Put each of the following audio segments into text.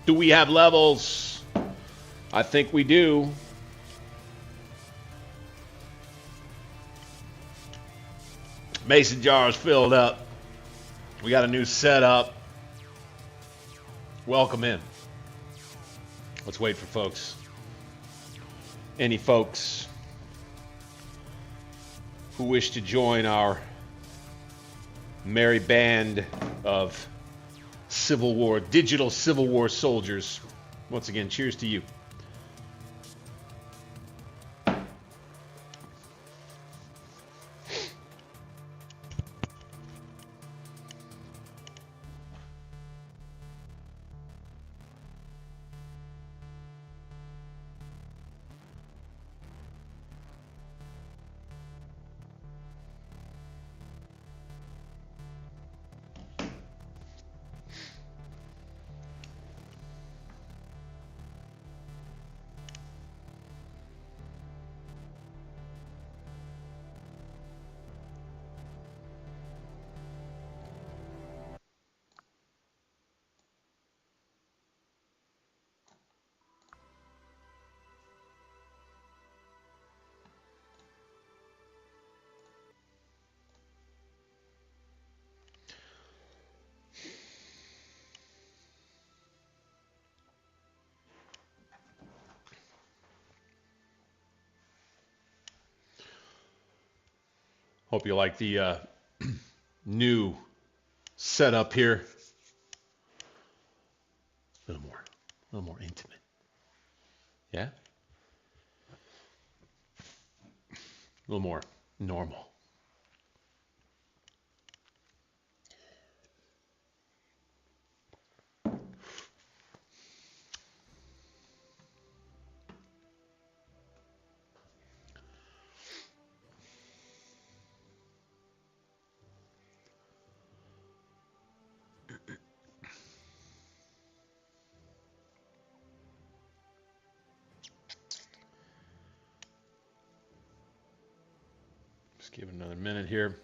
Do we have levels? I think we do. Mason jars filled up. We got a new setup. Welcome in. Let's wait for folks. Any folks who wish to join our merry band of Civil War, digital Civil War soldiers. Once again, cheers to you. Hope you like the new setup here. A little more intimate. Yeah? A little more normal. Give it another minute here.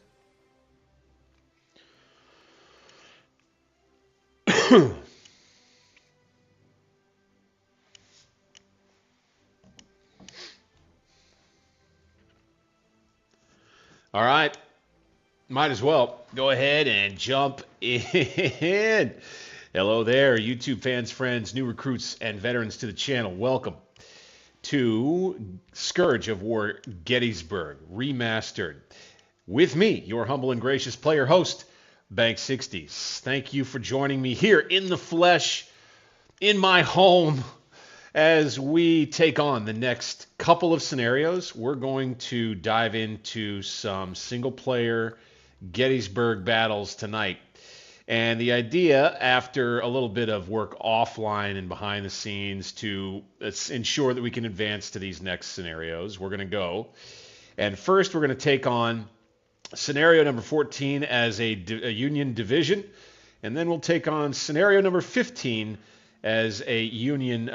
All right. Might as well go ahead and jump in. Hello there, YouTube fans, friends, new recruits, and veterans to the channel. Welcome to Scourge of War Gettysburg Remastered. With me, your humble and gracious player host, Bank60s. Thank you for joining me here in the flesh, in my home, as we take on the next couple of scenarios. We're going to dive into some single-player Gettysburg battles tonight. And the idea, after a little bit of work offline and behind the scenes to ensure that we can advance to these next scenarios, we're going to go. And first, we're going to take on scenario number 14 as a Union division. And then we'll take on scenario number 15 as a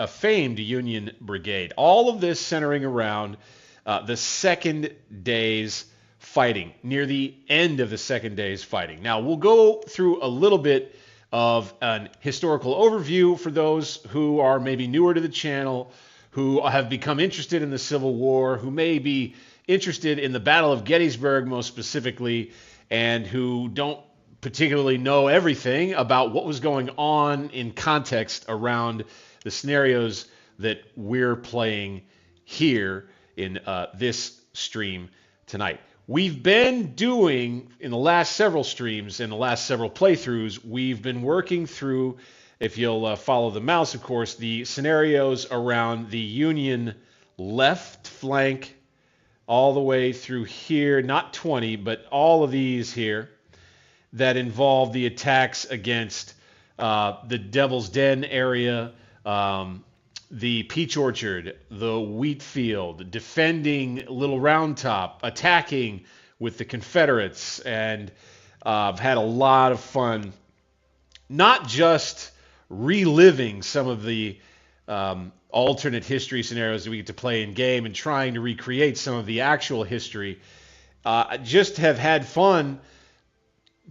famed Union brigade. All of this centering around the second day's fighting, near the end of the second day's fighting. Now, we'll go through a little bit of an historical overview for those who are maybe newer to the channel, who have become interested in the Civil War, who may be interested in the Battle of Gettysburg most specifically, and who don't particularly know everything about what was going on in context around the scenarios that we're playing here in this stream tonight. We've been doing, in the last several streams, in the last several playthroughs, we've been working through, if you'll follow the mouse, of course, the scenarios around the Union left flank all the way through here, not 20, but all of these here that involve the attacks against the Devil's Den area, the Peach Orchard, the Wheat Field, defending Little Round Top, attacking with the Confederates, and I've had a lot of fun, not just reliving some of the alternate history scenarios that we get to play in game and trying to recreate some of the actual history. Just have had fun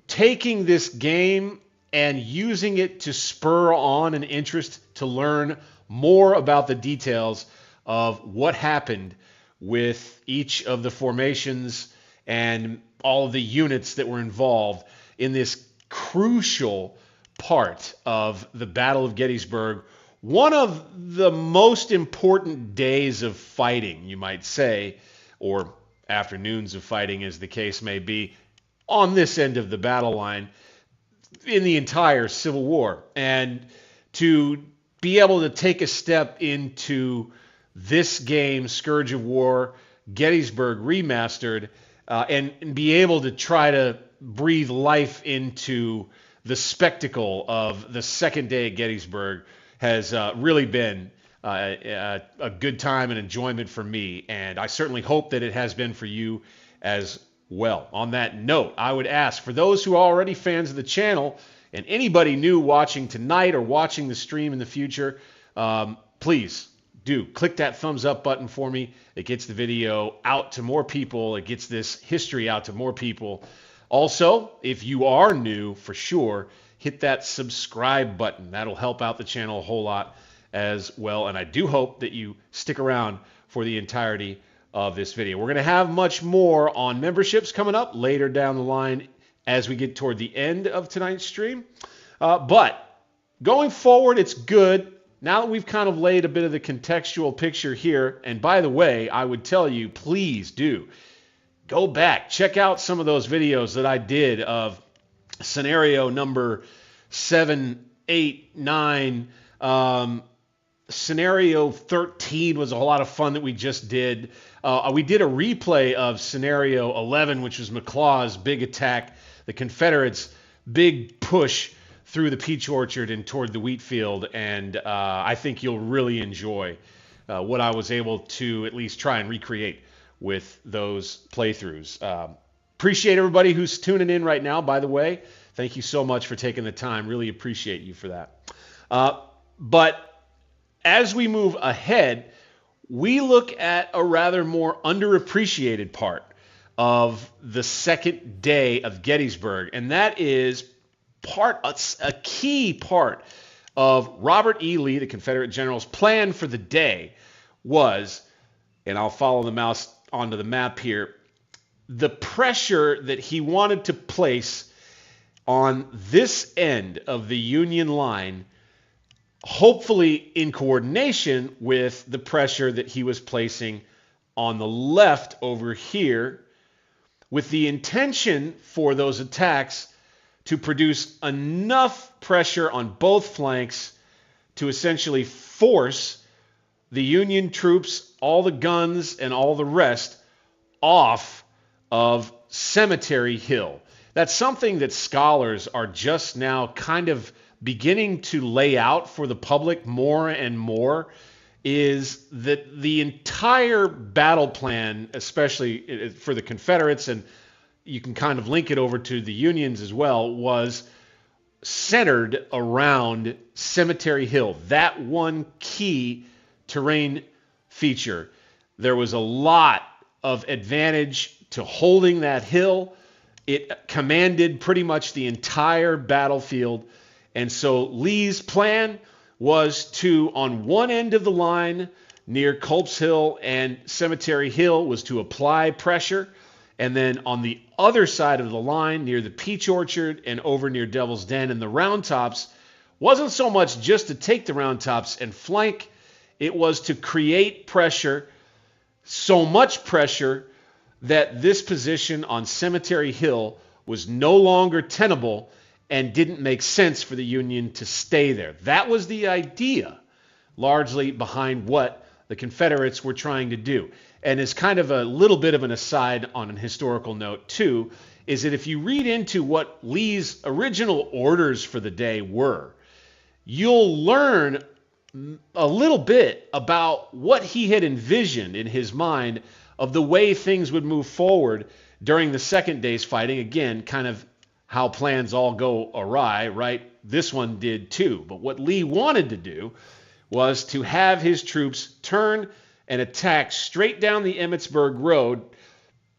taking this game and using it to spur on an interest to learn more about the details of what happened with each of the formations and all of the units that were involved in this crucial part of the Battle of Gettysburg. One of the most important days of fighting, you might say, or afternoons of fighting as the case may be, on this end of the battle line in the entire Civil War. And to be able to take a step into this game, Scourge of War, Gettysburg Remastered, and be able to try to breathe life into the spectacle of the second day at Gettysburg has really been a good time and enjoyment for me, and I certainly hope that it has been for you as well. On that note, I would ask, for those who are already fans of the channel, and anybody new watching tonight or watching the stream in the future, please do click that thumbs up button for me. It gets the video out to more people. It gets this history out to more people. Also, if you are new, for sure, hit that subscribe button. That'll help out the channel a whole lot as well. And I do hope that you stick around for the entirety of this video. We're going to have much more on memberships coming up later down the line as we get toward the end of tonight's stream. But going forward, it's good. Now that we've kind of laid a bit of the contextual picture here, and by the way, I would tell you, please do go back, check out some of those videos that I did of scenario number 7, 8, 9. Scenario 13 was a whole lot of fun that we just did. We did a replay of scenario 11, which was McLaw's big attack, the Confederates' big push through the peach orchard and toward the wheat field, and I think you'll really enjoy what I was able to at least try and recreate with those playthroughs. Appreciate everybody who's tuning in right now, by the way. Thank you so much for taking the time. Really appreciate you for that. But as we move ahead, we look at a rather more underappreciated part of the second day of Gettysburg, and that is a key part of Robert E. Lee, the Confederate general's plan for the day was, and I'll follow the mouse onto the map here, the pressure that he wanted to place on this end of the Union line, hopefully in coordination with the pressure that he was placing on the left over here, with the intention for those attacks to produce enough pressure on both flanks to essentially force the Union troops, all the guns and all the rest, off of Cemetery Hill. That's something that scholars are just now kind of beginning to lay out for the public more and more, is that the entire battle plan, especially for the Confederates, and you can kind of link it over to the Unions as well, was centered around Cemetery Hill, that one key terrain feature. There was a lot of advantage to holding that hill. It commanded pretty much the entire battlefield. And so Lee's plan was to, on one end of the line near Culp's Hill and Cemetery Hill, was to apply pressure. And then on the other side of the line, near the Peach Orchard and over near Devil's Den and the Round Tops, wasn't so much just to take the Round Tops and flank, it was to create pressure, so much pressure that this position on Cemetery Hill was no longer tenable and didn't make sense for the Union to stay there. That was the idea, largely behind what the Confederates were trying to do. And as kind of a little bit of an aside on an historical note too, is that if you read into what Lee's original orders for the day were, you'll learn a little bit about what he had envisioned in his mind of the way things would move forward during the second day's fighting. Again, kind of how plans all go awry, right? This one did too. But what Lee wanted to do was to have his troops turn and attack straight down the Emmitsburg Road,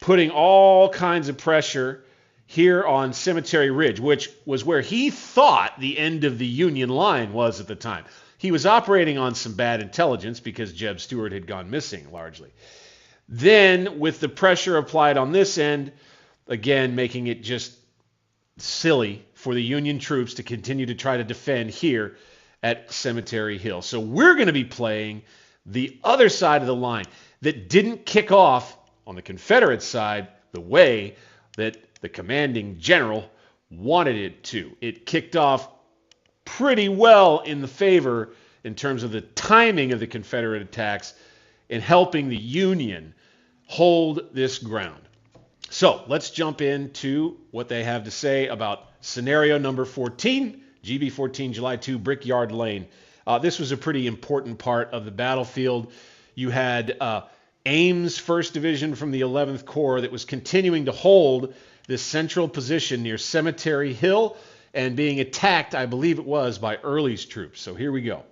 putting all kinds of pressure here on Cemetery Ridge, which was where he thought the end of the Union line was at the time. He was operating on some bad intelligence because Jeb Stuart had gone missing largely. Then, with the pressure applied on this end, again, making it just silly for the Union troops to continue to try to defend here at Cemetery Hill. So we're going to be playing the other side of the line that didn't kick off on the Confederate side the way that the commanding general wanted it to. It kicked off pretty well in the favor in terms of the timing of the Confederate attacks in helping the Union hold this ground. So let's jump into what they have to say about scenario number 14, GB 14, July 2, Brickyard Lane. This was a pretty important part of the battlefield. You had Ames 1st Division from the 11th Corps that was continuing to hold this central position near Cemetery Hill and being attacked, I believe it was, by Early's troops. So here we go.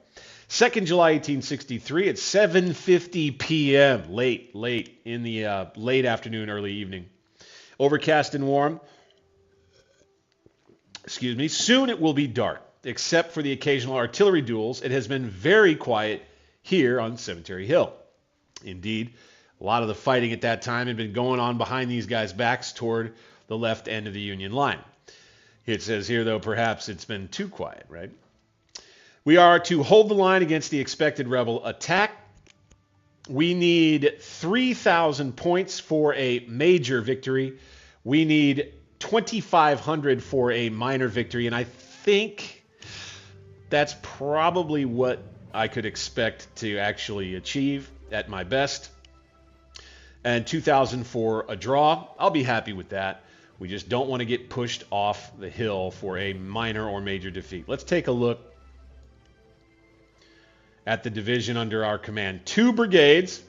2nd July 1863 at 7:50 p.m., late in the late afternoon, early evening. Overcast and warm. Excuse me. Soon it will be dark, except for the occasional artillery duels. It has been very quiet here on Cemetery Hill. Indeed, a lot of the fighting at that time had been going on behind these guys' backs toward the left end of the Union line. It says here, though, perhaps it's been too quiet, right? We are to hold the line against the expected rebel attack. We need 3,000 points for a major victory. We need 2,500 for a minor victory, and I think that's probably what I could expect to actually achieve at my best. And 2,000 for a draw. I'll be happy with that. We just don't want to get pushed off the hill for a minor or major defeat. Let's take a look at the division under our command. 2 brigades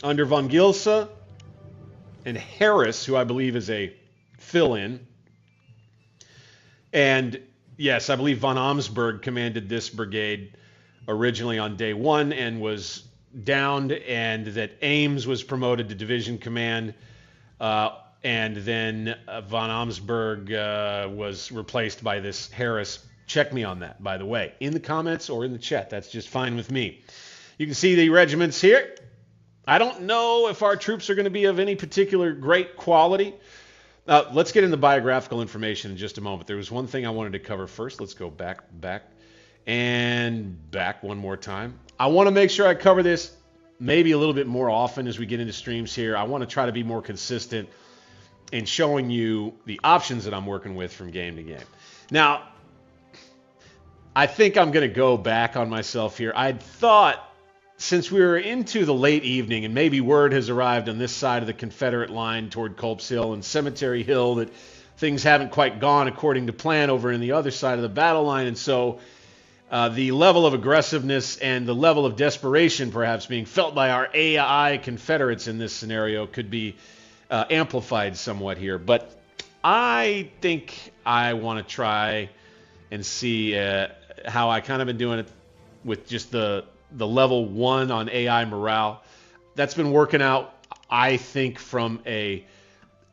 under von Gilsa and Harris, who I believe is a fill-in. And yes, I believe von Amsberg commanded this brigade originally on day 1 and was downed, and that Ames was promoted to division command, and then von Amsberg was replaced by this Harris. Check me on that, by the way, in the comments or in the chat. That's just fine with me. You can see the regiments here. I don't know if our troops are going to be of any particular great quality. Let's get into biographical information in just a moment. There was one thing I wanted to cover first. Let's go back one more time. I want to make sure I cover this maybe a little bit more often as we get into streams here. I want to try to be more consistent in showing you the options that I'm working with from game to game. Now, I think I'm going to go back on myself here. I thought, since we were into the late evening and maybe word has arrived on this side of the Confederate line toward Culp's Hill and Cemetery Hill that things haven't quite gone according to plan over in the other side of the battle line, and so the level of aggressiveness and the level of desperation perhaps being felt by our AI Confederates in this scenario could be amplified somewhat here. But I think I want to try and see how I kind of been doing it with just the level 1 on AI morale. That's been working out, I think, from a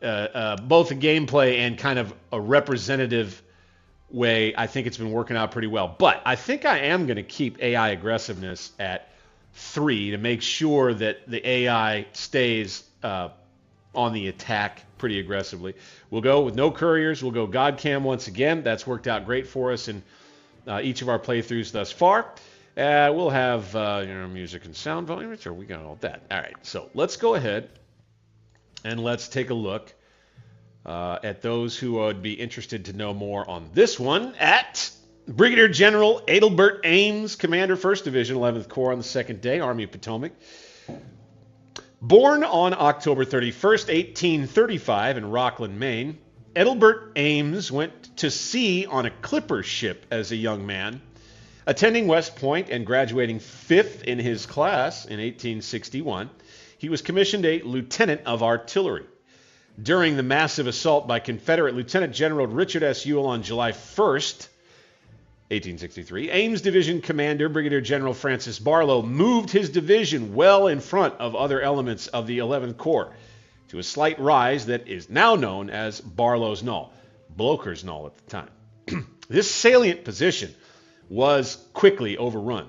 both a gameplay and kind of a representative way. I think it's been working out pretty well. But I think I am going to keep AI aggressiveness at 3 to make sure that the AI stays on the attack pretty aggressively. We'll go with no couriers. We'll go Godcam once again. That's worked out great for us in each of our playthroughs thus far. We'll have music and sound volume. Sure, we got all that. All right, so let's go ahead and let's take a look at those who would be interested to know more on this one at Brigadier General Adelbert Ames, Commander 1st Division, 11th Corps on the 2nd day, Army of Potomac. Born on October 31st, 1835 in Rockland, Maine, Adelbert Ames went to sea on a clipper ship as a young man, attending West Point and graduating 5th in his class in 1861. He was commissioned a lieutenant of artillery. During the massive assault by Confederate Lieutenant General Richard S. Ewell on July 1st, 1863, Ames Division Commander Brigadier General Francis Barlow moved his division well in front of other elements of the 11th Corps. to a slight rise that is now known as Barlow's Knoll, Blocher's Knoll at the time. This salient position was quickly overrun,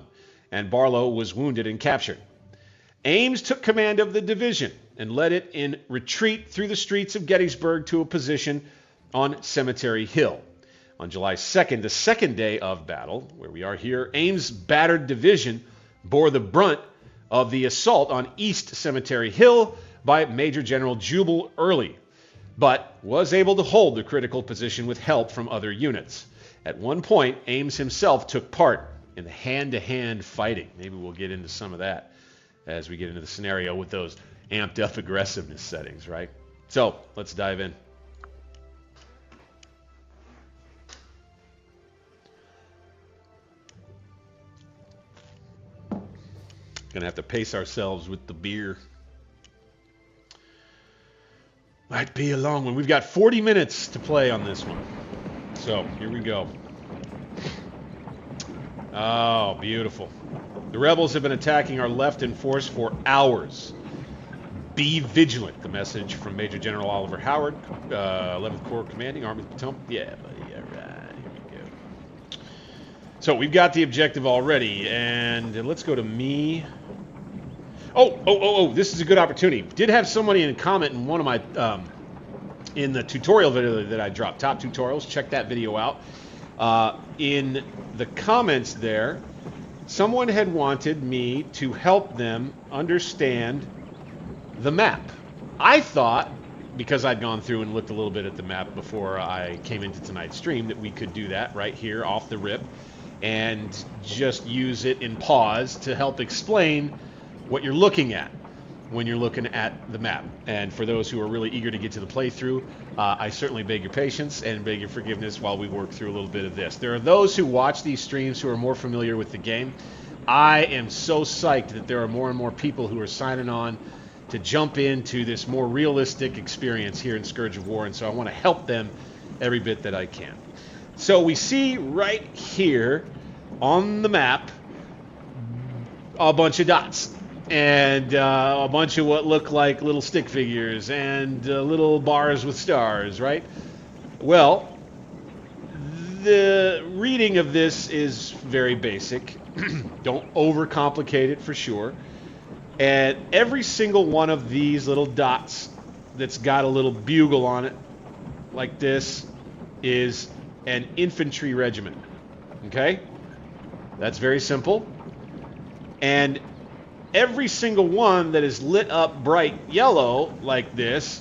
and Barlow was wounded and captured. Ames took command of the division and led it in retreat through the streets of Gettysburg to a position on Cemetery Hill. On July 2nd, the second day of battle, where we are here, Ames' battered division bore the brunt of the assault on East Cemetery Hill by Major General Jubal Early, but was able to hold the critical position with help from other units. At one point, Ames himself took part in the hand-to-hand fighting. Maybe we'll get into some of that as we get into the scenario with those amped up aggressiveness settings, right? So let's dive in. Gonna have to pace ourselves with the beer. Might be a long one. We've got 40 minutes to play on this one. So here we go. Oh, beautiful. The rebels have been attacking our left in force for hours. Be vigilant. The message from Major General Oliver Howard, 11th Corps Commanding, Army of the Potomac. Yeah, buddy. All right. Here we go. So we've got the objective already, and let's go to me. Oh, this is a good opportunity. Did have somebody in a comment in one of my, in the tutorial video that I dropped, top tutorials, check that video out. In the comments there, someone had wanted me to help them understand the map. I thought, because I'd gone through and looked a little bit at the map before I came into tonight's stream, that we could do that right here off the rip and just use it in pause to help explain what you're looking at when you're looking at the map. And for those who are really eager to get to the playthrough, I certainly beg your patience and beg your forgiveness while we work through a little bit of this. There are those who watch these streams who are more familiar with the game. I am so psyched that there are more and more people who are signing on to jump into this more realistic experience here in Scourge of War, and so I want to help them every bit that I can. So we see right here on the map a bunch of dots and a bunch of what look like little stick figures and little bars with stars, right? Well, the reading of this is very basic. Don't overcomplicate it for sure. And every single one of these little dots that's got a little bugle on it, like this, is an infantry regiment. Okay? That's very simple. And every single one that is lit up bright yellow like this,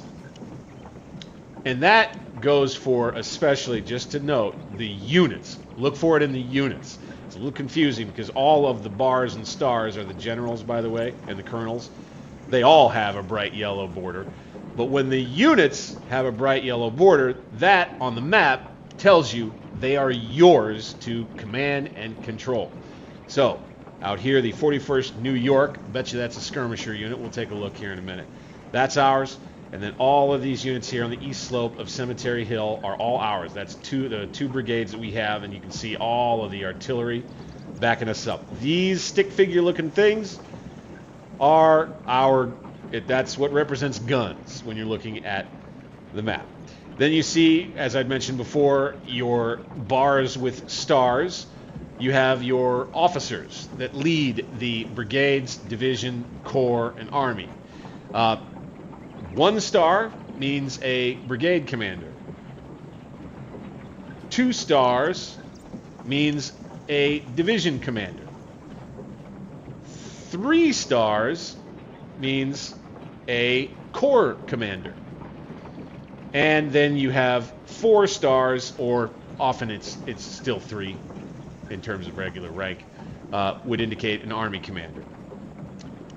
and that goes for, especially, just to note, the units. Look for it in the units. It's a little confusing because all of the bars and stars are the generals, by the way, and the colonels. They all have a bright yellow border. But when the units have a bright yellow border, that on the map tells you they are yours to command and control. So, out here, the 41st New York, bet you that's a skirmisher unit. We'll take a look here in a minute. That's ours. And then all of these units here on the east slope of Cemetery Hill are all ours. That's the two brigades that we have, and you can see all of the artillery backing us up. These stick figure looking things are that's what represents guns when you're looking at the map. Then you see, as I'd mentioned before, your bars with stars. You have your officers that lead the brigades, division, corps, and army. 1 star means a brigade commander. 2 stars means a division commander. 3 stars means a corps commander. And then you have 4 stars, or often it's still 3 in terms of regular rank, would indicate an army commander.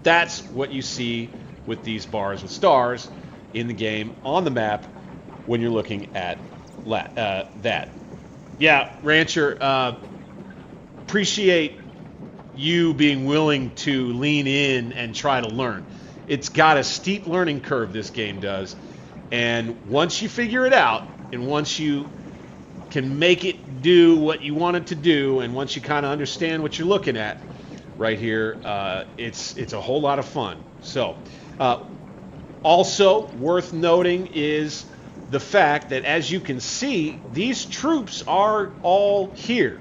That's what you see with these bars with stars in the game on the map when you're looking at that. Yeah, Rancher, appreciate you being willing to lean in and try to learn. It's got a steep learning curve, this game does, and once you figure it out, and once you can make it do what you want it to do, and once you kind of understand what you're looking at right here, it's a whole lot of fun. So Also worth noting is the fact that, as you can see, these troops are all here.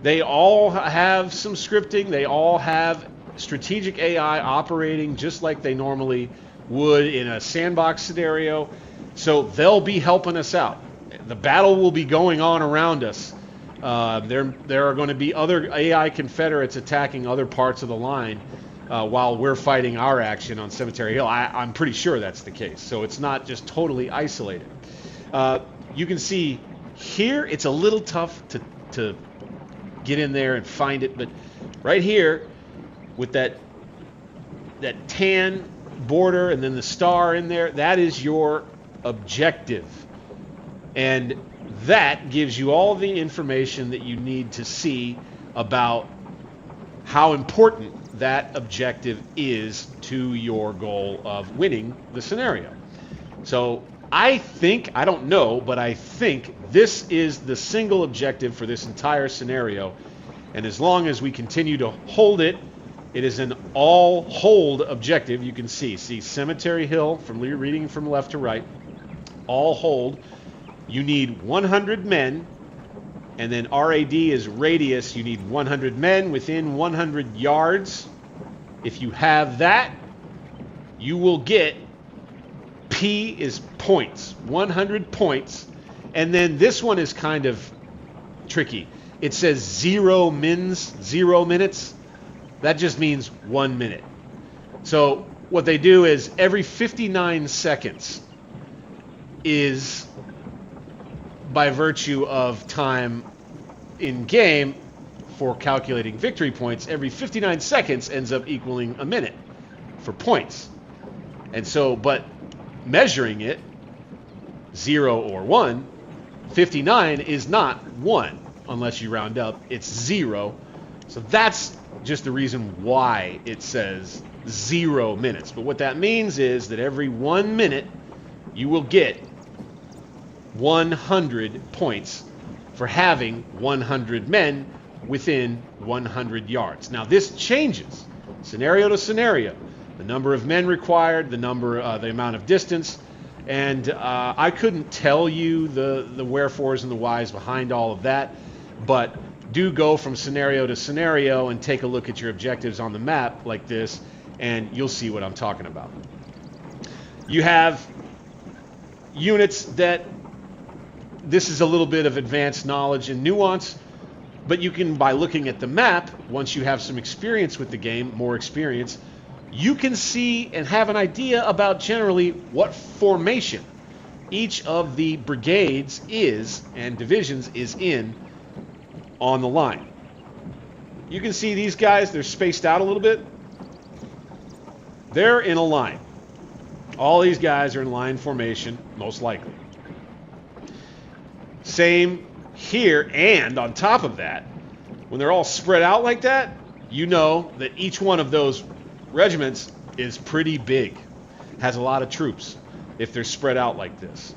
They all have some scripting. They all have strategic AI operating just like they normally would in a sandbox scenario. So they'll be helping us out. The battle will be going on around us. There are going to be other AI Confederates attacking other parts of the line while we're fighting our action on Cemetery Hill. I'm pretty sure that's the case. So it's not just totally isolated. You can see here it's a little tough to get in there and find it, but right here with that tan border and then the star in there, that is your objective. And that gives you all the information that you need to see about how important that objective is to your goal of winning the scenario. So I don't know, but I think this is the single objective for this entire scenario. And as long as we continue to hold it, it is an all hold objective. You can see Cemetery Hill, from reading from left to right, all hold. You need 100 men, and then RAD is radius. You need 100 men within 100 yards. If you have that, you will get P is points, 100 points. And then this one is kind of tricky. It says 0 minutes. That just means 1 minute. So what they do is every 59 seconds is, by virtue of time in game for calculating victory points, every 59 seconds ends up equaling a minute for points. And so, but measuring it, 0 or 1, 59 is not 1 unless you round up. It's 0. So that's just the reason why it says 0 minutes. But what that means is that every 1 minute you will get 100 points for having 100 men within 100 yards. Now this changes scenario to scenario. The number of men required, the amount of distance, and I couldn't tell you the wherefores and the whys behind all of that, but do go from scenario to scenario and take a look at your objectives on the map like this, and you'll see what I'm talking about. You have units that, this is a little bit of advanced knowledge and nuance, but you can, by looking at the map, once you have some experience with the game, more experience, you can see and have an idea about generally what formation each of the brigades is and divisions is in on the line. You can see these guys, they're spaced out a little bit. They're in a line. All these guys are in line formation, most likely. Same here, and on top of that, when they're all spread out like that, you know that each one of those regiments is pretty big, has a lot of troops if they're spread out like this.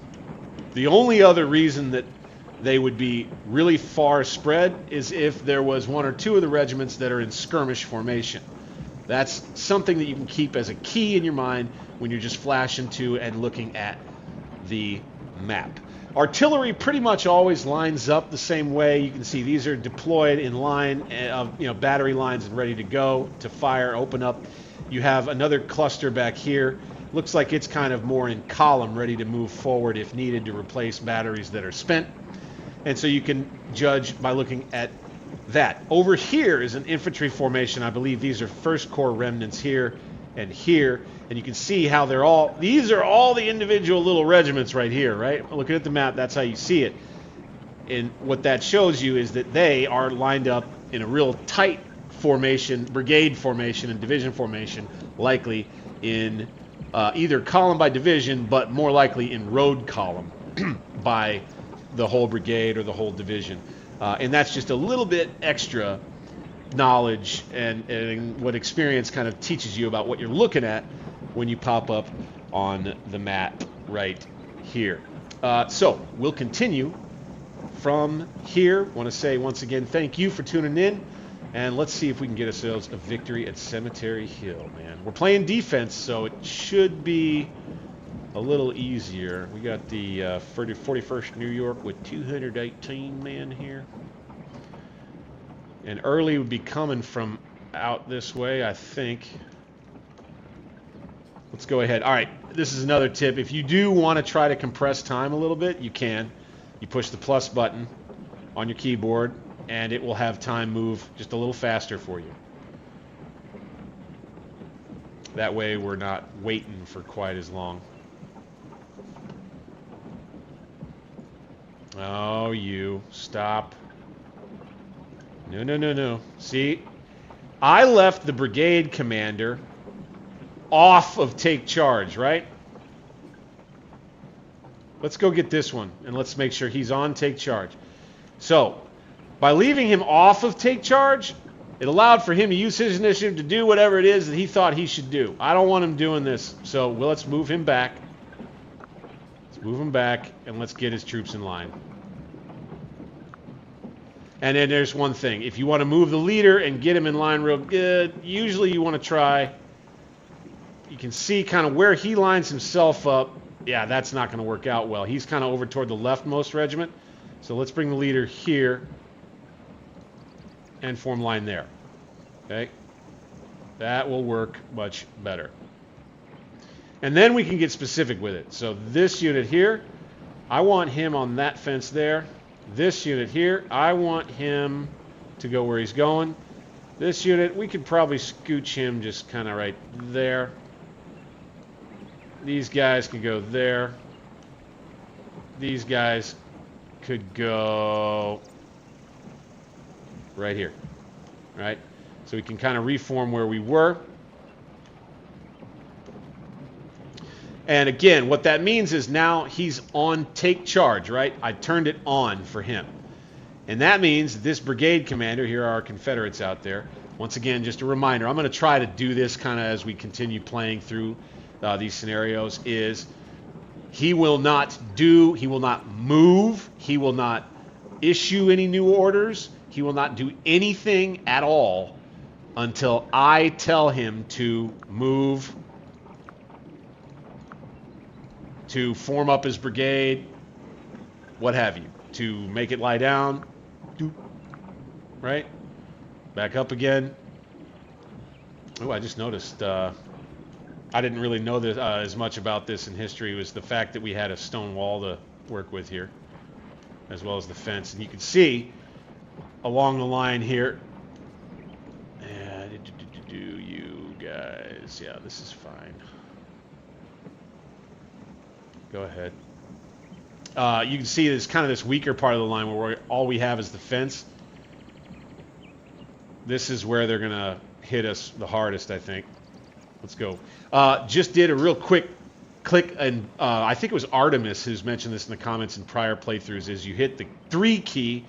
The only other reason that they would be really far spread is if there was 1 or 2 of the regiments that are in skirmish formation. That's something that you can keep as a key in your mind when you're just flashing to and looking at the map. Artillery pretty much always lines up the same way. You can see these are deployed in line of battery lines and ready to go to fire, open up. You have another cluster back here. Looks like it's kind of more in column, ready to move forward if needed to replace batteries that are spent. And so you can judge by looking at that. Over here is an infantry formation. I believe these are First Corps remnants here and here. And you can see how these are all the individual little regiments right here, right? Looking at the map, that's how you see it. And what that shows you is that they are lined up in a real tight formation, brigade formation and division formation, likely in either column by division, but more likely in road column by the whole brigade or the whole division. And that's just a little bit extra knowledge and what experience kind of teaches you about what you're looking at when you pop up on the map right here. So we'll continue from here. Want to say once again thank you for tuning in, and let's see if we can get ourselves a victory at Cemetery Hill, man. We're playing defense, so it should be a little easier. We got the 41st New York with 218 men here. And Early would be coming from out this way, I think. Let's go ahead. All right, this is another tip. If you do want to try to compress time a little bit, you can. You push the plus button on your keyboard, and it will have time move just a little faster for you. That way we're not waiting for quite as long. Oh, you. Stop. No, no, no, no. See? I left the brigade commander off of take charge, right? Let's go get this one, and let's make sure he's on take charge. So, by leaving him off of take charge, it allowed for him to use his initiative to do whatever it is that he thought he should do. I don't want him doing this, so let's move him back. Let's move him back, and let's get his troops in line. And then there's one thing. If you want to move the leader and get him in line real good, usually you want to try. You can see kind of where he lines himself up. Yeah, that's not going to work out well. He's kind of over toward the leftmost regiment. So let's bring the leader here and form line there. Okay? That will work much better. And then we can get specific with it. So this unit here, I want him on that fence there. This unit here, I want him to go where he's going. This unit, we could probably scooch him just kind of right there. These guys could go there. These guys could go right here. Right? So we can kind of reform where we were. And again, what that means is now he's on take charge, right? I turned it on for him. And that means this brigade commander, here are our Confederates out there. Once again, just a reminder, I'm going to try to do this kind of as we continue playing through these scenarios, is he will not move, he will not issue any new orders, he will not do anything at all until I tell him to move, to form up his brigade, what have you, to make it lie down, right? Back up again. Oh, I just noticed, I didn't really know this, as much about this in history, was the fact that we had a stone wall to work with here, as well as the fence. And you can see along the line here, you guys, yeah, this is fine. Go ahead. You can see there's kind of this weaker part of the line where all we have is the fence. This is where they're going to hit us the hardest, I think. Let's go. Just did a real quick click, and I think it was Artemis who's mentioned this in the comments in prior playthroughs, is you hit the 3 key,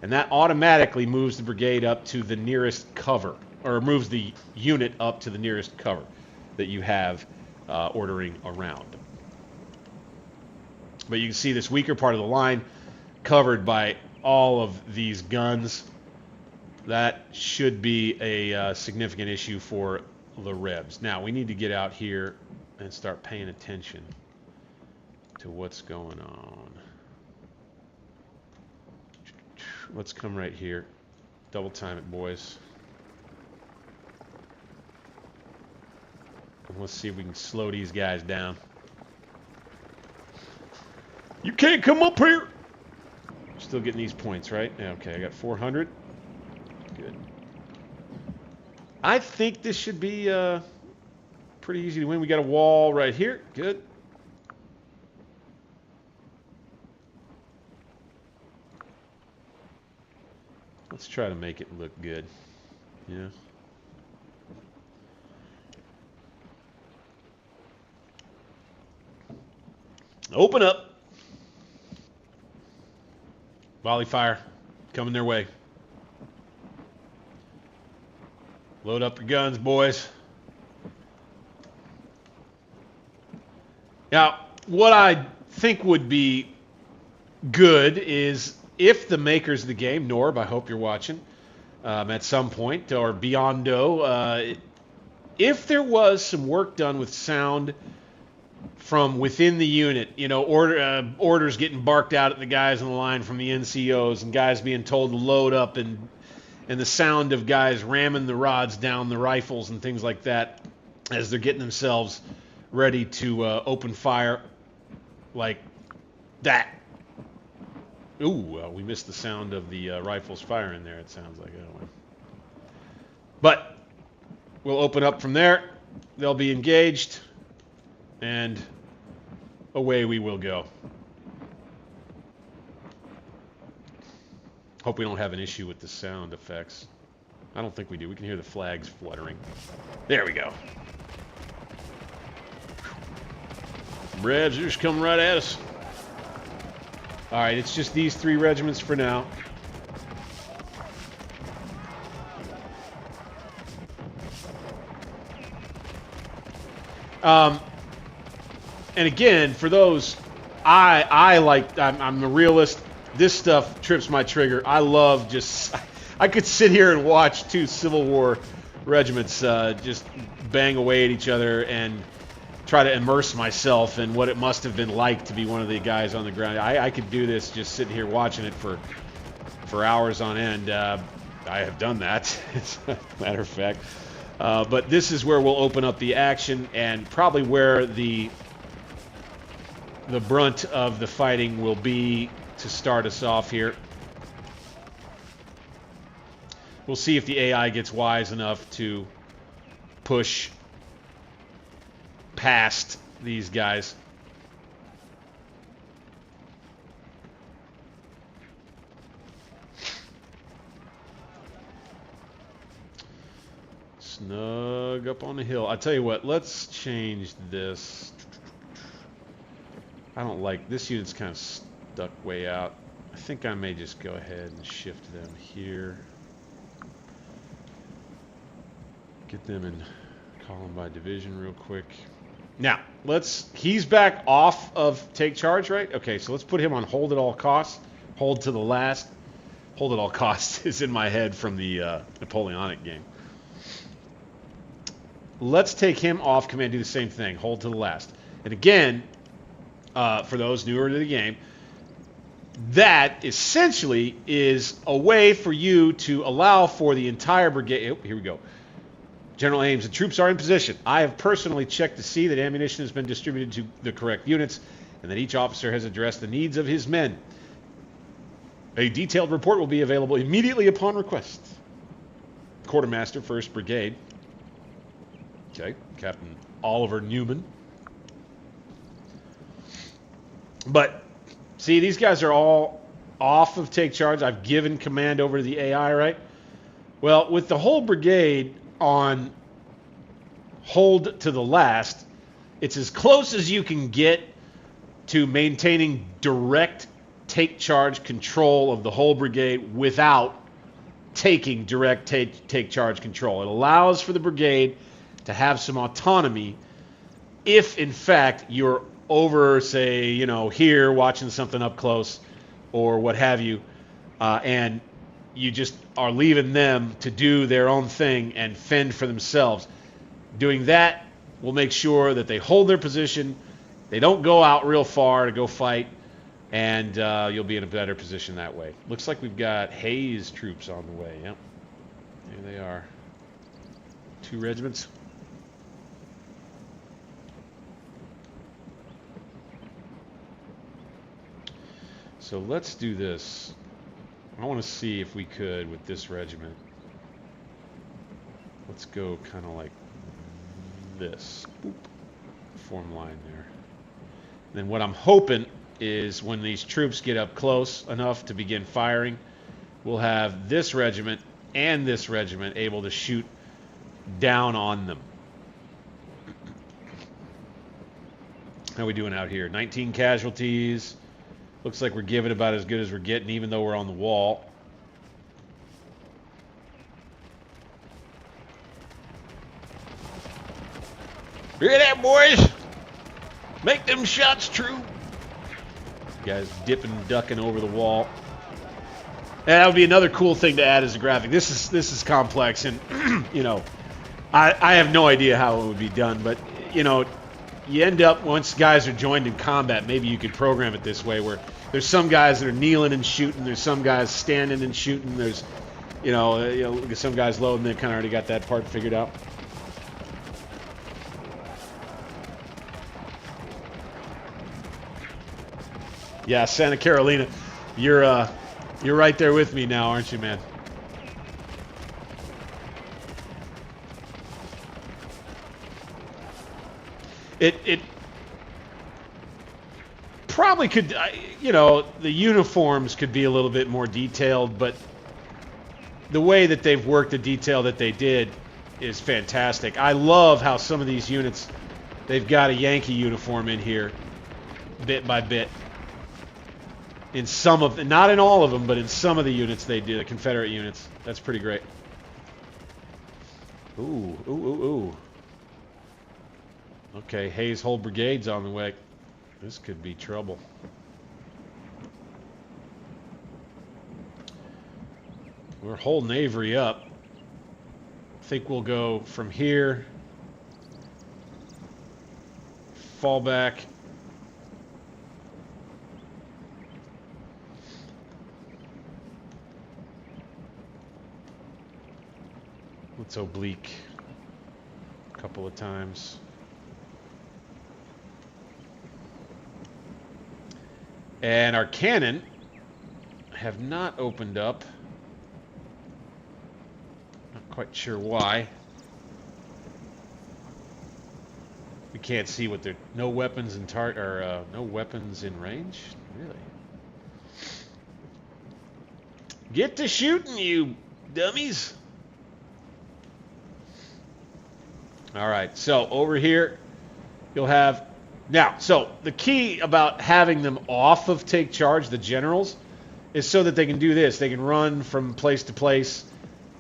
and that automatically moves the brigade up to the nearest cover, or moves the unit up to the nearest cover that you have ordering around. But you can see this weaker part of the line covered by all of these guns. That should be a significant issue for the Rebs. Now, we need to get out here and start paying attention to what's going on. Let's come right here. Double time it, boys. And let's see if we can slow these guys down. You can't come up here! Still getting these points, right? Yeah, okay, I got 400. Good. I think this should be pretty easy to win. We got a wall right here. Good. Let's try to make it look good. Yeah. Open up. Volley fire coming their way. Load up your guns, boys. Now, what I think would be good is if the makers of the game, Norb, I hope you're watching at some point, or Beyondoe, if there was some work done with sound from within the unit. You know, orders getting barked out at the guys on the line from the NCOs, and guys being told to load up, and the sound of guys ramming the rods down the rifles and things like that as they're getting themselves ready to open fire like that. Ooh, we missed the sound of the rifles firing there, it sounds like. But we'll open up from there. They'll be engaged, and away we will go. Hope we don't have an issue with the sound effects. I don't think we do. We can hear the flags fluttering. There we go. Revs are just coming right at us. All right, it's just these 3 regiments for now. And again, for those, I'm a realist. This stuff trips my trigger. I love I could sit here and watch 2 Civil War regiments just bang away at each other and try to immerse myself in what it must have been like to be one of the guys on the ground. I could do this just sitting here watching it for hours on end. I have done that, as a matter of fact. But this is where we'll open up the action, and probably where the brunt of the fighting will be to start us off here. We'll see if the AI gets wise enough to push past these guys. Snug up on the hill. I tell you what, let's change this. I don't like this unit's kind of stuck way out. I think I may just go ahead and shift them here. Get them in column by division real quick. Now, he's back off of take charge, right? Okay, so let's put him on hold at all costs. Hold to the last. Hold at all costs is in my head from the Napoleonic game. Let's take him off command, do the same thing. Hold to the last. And again, for those newer to the game, that essentially is a way for you to allow for the entire brigade. Oh, here we go. General Ames, the troops are in position. I have personally checked to see that ammunition has been distributed to the correct units and that each officer has addressed the needs of his men. A detailed report will be available immediately upon request. Quartermaster, 1st Brigade. Okay, Captain Oliver Newman. But, see, these guys are all off of take charge. I've given command over to the AI, right? Well, with the whole brigade on hold to the last, it's as close as you can get to maintaining direct take charge control of the whole brigade without taking direct take charge control. It allows for the brigade to have some autonomy if, in fact, you're over, say, here watching something up close or what have you, and you just are leaving them to do their own thing and fend for themselves. Doing that will make sure that they hold their position, they don't go out real far to go fight, and you'll be in a better position that way. Looks like we've got Hayes troops on the way. Yep, there they are. 2 regiments. So let's do this. I want to see if we could with this regiment. Let's go kind of like this. Boop. Form line there. Then what I'm hoping is when these troops get up close enough to begin firing, we'll have this regiment and this regiment able to shoot down on them. How are we doing out here? 19 casualties. Looks like we're giving about as good as we're getting, even though we're on the wall. Hear that, boys? Make them shots true. Guys dipping and ducking over the wall. And that would be another cool thing to add as a graphic. This is complex, and I have no idea how it would be done, but you end up, once guys are joined in combat, maybe you could program it this way, where there's some guys that are kneeling and shooting, there's some guys standing and shooting, there's, some guys low and they've kind of already got that part figured out. Yeah, Santa Carolina, you're right there with me now, aren't you, man? It probably could, the uniforms could be a little bit more detailed, but the way that they've worked the detail that they did is fantastic. I love how some of these units, they've got a Yankee uniform in here, bit by bit. In some of, not in all of them, but in some of the units they do, the Confederate units. That's pretty great. Ooh, ooh, ooh, ooh. Okay, Hayes' whole brigade's on the way. This could be trouble. We're holding Avery up. I think we'll go from here. Fall back. Let's oblique a couple of times. And our cannon have not opened up. Not quite sure why. We can't see what they're. No weapons in no weapons in range. Really? Get to shooting, you dummies! All right. So over here, you'll have. Now, so the key about having them off of take charge, the generals, is so that they can do this. They can run from place to place,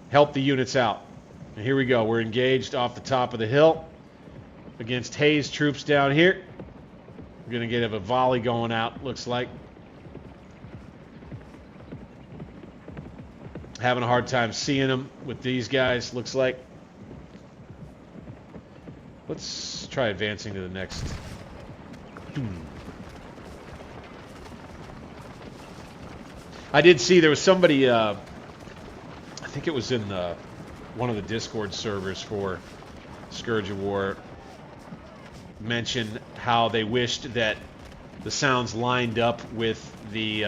help the units out. And here we go. We're engaged off the top of the hill against Hayes' troops down here. We're going to get a volley going out, looks like. Having a hard time seeing them with these guys, looks like. Let's try advancing to the next. I did see there was somebody, I think it was in one of the Discord servers for Scourge of War, mentioned how they wished that the sounds lined up with the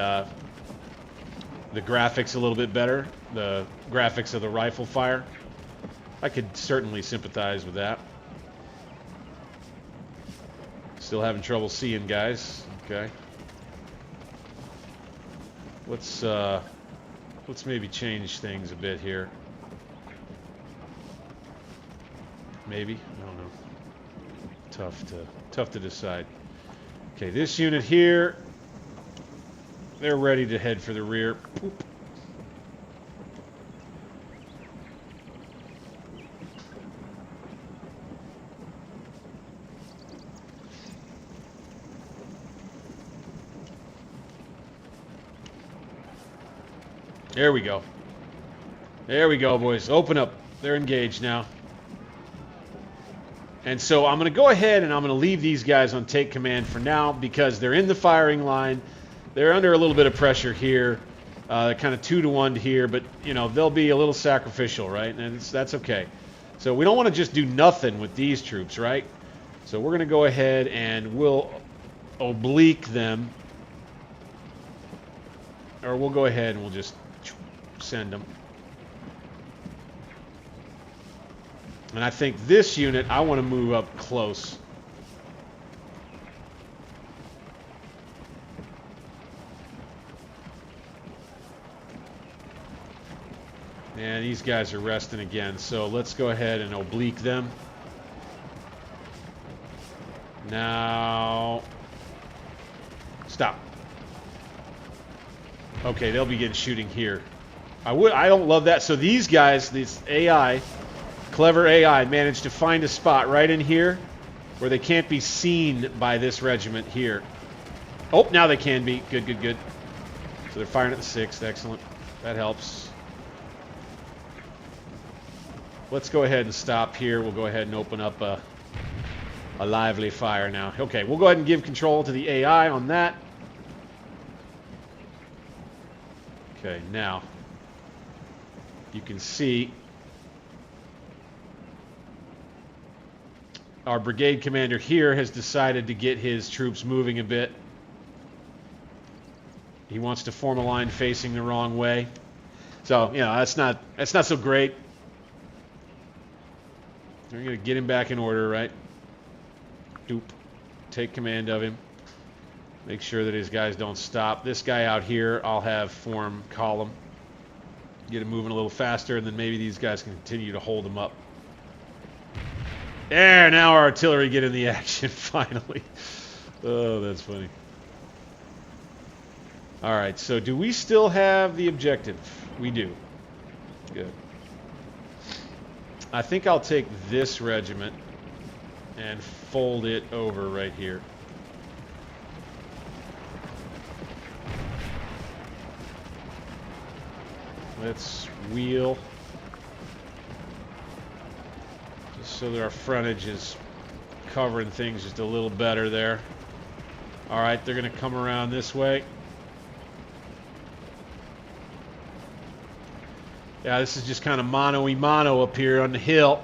graphics a little bit better, the graphics of the rifle fire. I could certainly sympathize with that. Still having trouble seeing, guys. Okay. Let's maybe change things a bit here. Maybe, I don't know. Tough to decide. Okay, this unit here, they're ready to head for the rear. Boop. There we go. There we go, boys. Open up. They're engaged now. And so I'm going to go ahead and I'm going to leave these guys on take command for now because they're in the firing line. They're under a little bit of pressure here. Kind of 2-to-1 here, but, they'll be a little sacrificial, right? And that's okay. So we don't want to just do nothing with these troops, right? So we're going to go ahead and we'll oblique them. Or we'll go ahead and we'll just send them. And I think this unit, I want to move up close. And these guys are resting again, so let's go ahead and oblique them. Now, stop. Okay, they'll begin shooting here. I don't love that. So these guys, this AI, clever AI, managed to find a spot right in here where they can't be seen by this regiment here. Oh, now they can be. Good, good, good. So they're firing at the 6th. Excellent. That helps. Let's go ahead and stop here. We'll go ahead and open up a a lively fire now. Okay, we'll go ahead and give control to the AI on that. Okay, now you can see our brigade commander here has decided to get his troops moving a bit. He wants to form a line facing the wrong way. So, you know, that's not so great. We're going to get him back in order, right? Doop. Take command of him. Make sure that his guys don't stop. This guy out here, I'll have form column. Get him moving a little faster, and then maybe these guys can continue to hold him up. There, now our artillery get in the action, finally. Oh, that's funny. All right, so do we still have the objective? We do. Good. I think I'll take this regiment and fold it over right here. Let's wheel. Just so that our frontage is covering things just a little better there. All right, they're going to come around this way. Yeah, this is just kind of mano-y-mano up here on the hill.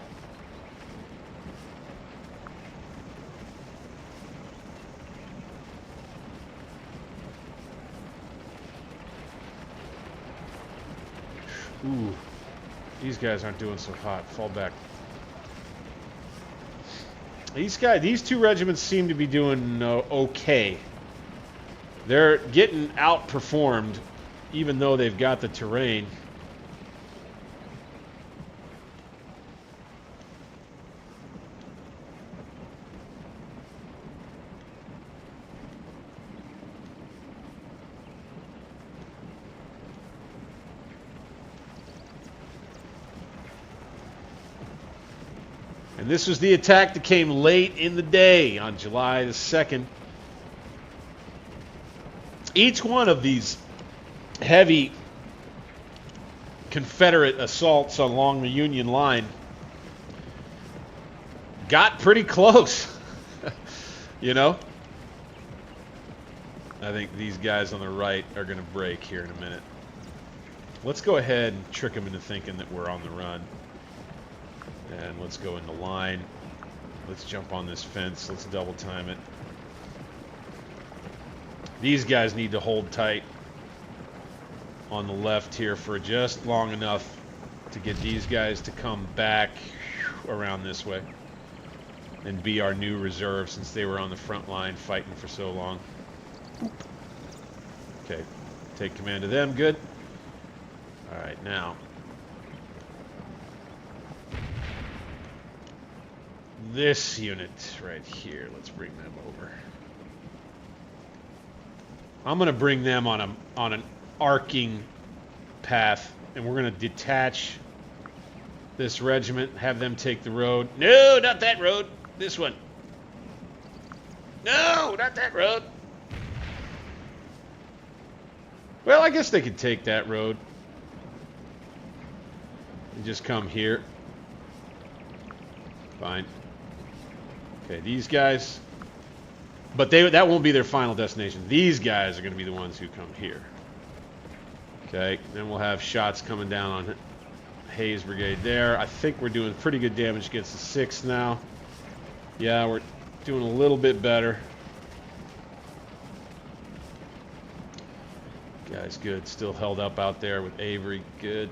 Ooh, these guys aren't doing so hot. Fall back. These two regiments seem to be doing okay. They're getting outperformed, even though they've got the terrain. And this was the attack that came late in the day on July the 2nd. Each one of these heavy Confederate assaults along the Union line got pretty close. You know? I think these guys on the right are going to break here in a minute. Let's go ahead and trick them into thinking that we're on the run. And let's go into line. Let's jump on this fence. Let's double time it. These guys need to hold tight on the left here for just long enough to get these guys to come back around this way and be our new reserve, since they were on the front line fighting for so long. Okay, take command of them. Good. All right, now this unit right here, let's bring them over. I'm going to bring them on an arcing path, and we're going to detach this regiment, have them take the road. No, not that road. This one. No, not that road. Well, I guess they could take that road and just come here. Fine. Okay, these guys, but that won't be their final destination. These guys are going to be the ones who come here. Okay, then we'll have shots coming down on Hayes' brigade there. I think we're doing pretty good damage against the 6th now. Yeah, we're doing a little bit better. Guys, good. Still held up out there with Avery. Good.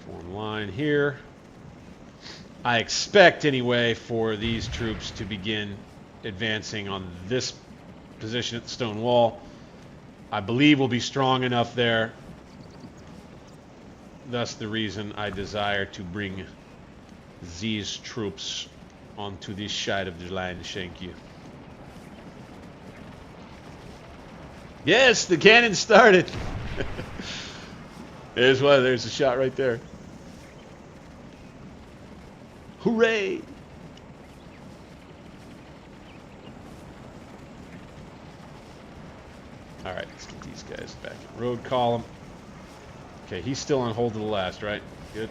Form line here. I expect, anyway, for these troops to begin advancing on this position at the stone wall. I believe we'll be strong enough there. Thus the reason I desire to bring these troops onto this side of the line. Thank you. Yes, the cannon started. There's one. There's a shot right there. Hooray! All right, let's get these guys back in road column. Okay, he's still on hold to the last, right? Good.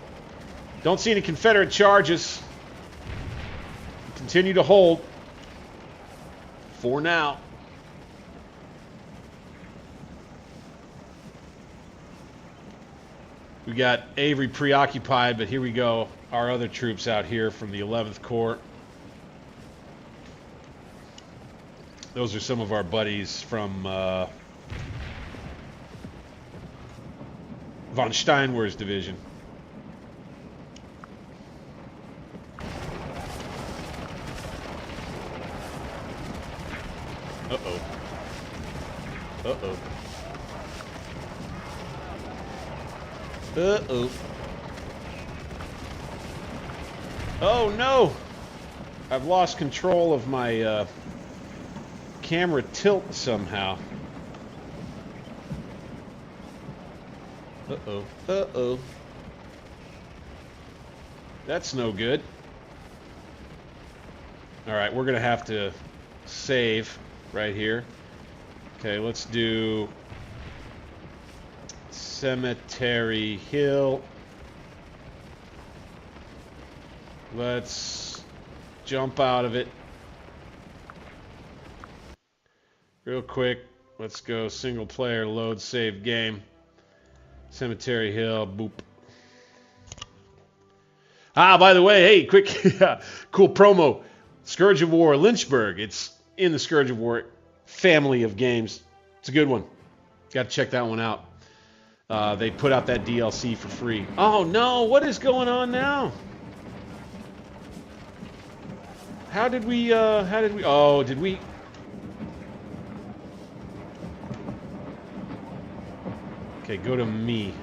Don't see any Confederate charges. Continue to hold. For now. We got Avery preoccupied, but here we go. Our other troops out here from the 11th Corps. Those are some of our buddies from von Steinwehr's division. Uh-oh. Uh-oh. Uh-oh. Oh, no! I've lost control of my camera tilt somehow. Uh-oh. Uh-oh. That's no good. Alright, we're going to have to save right here. Okay, let's do Cemetery Hill. Let's jump out of it. Real quick, let's go single player, load, save game. Cemetery Hill, boop. Ah, by the way, hey, quick, cool promo. Scourge of War, Lynchburg. It's in the Scourge of War family of games. It's a good one. Got to check that one out. They put out that DLC for free. Oh no, what is going on now? How did we, oh, did we? Okay, go to me.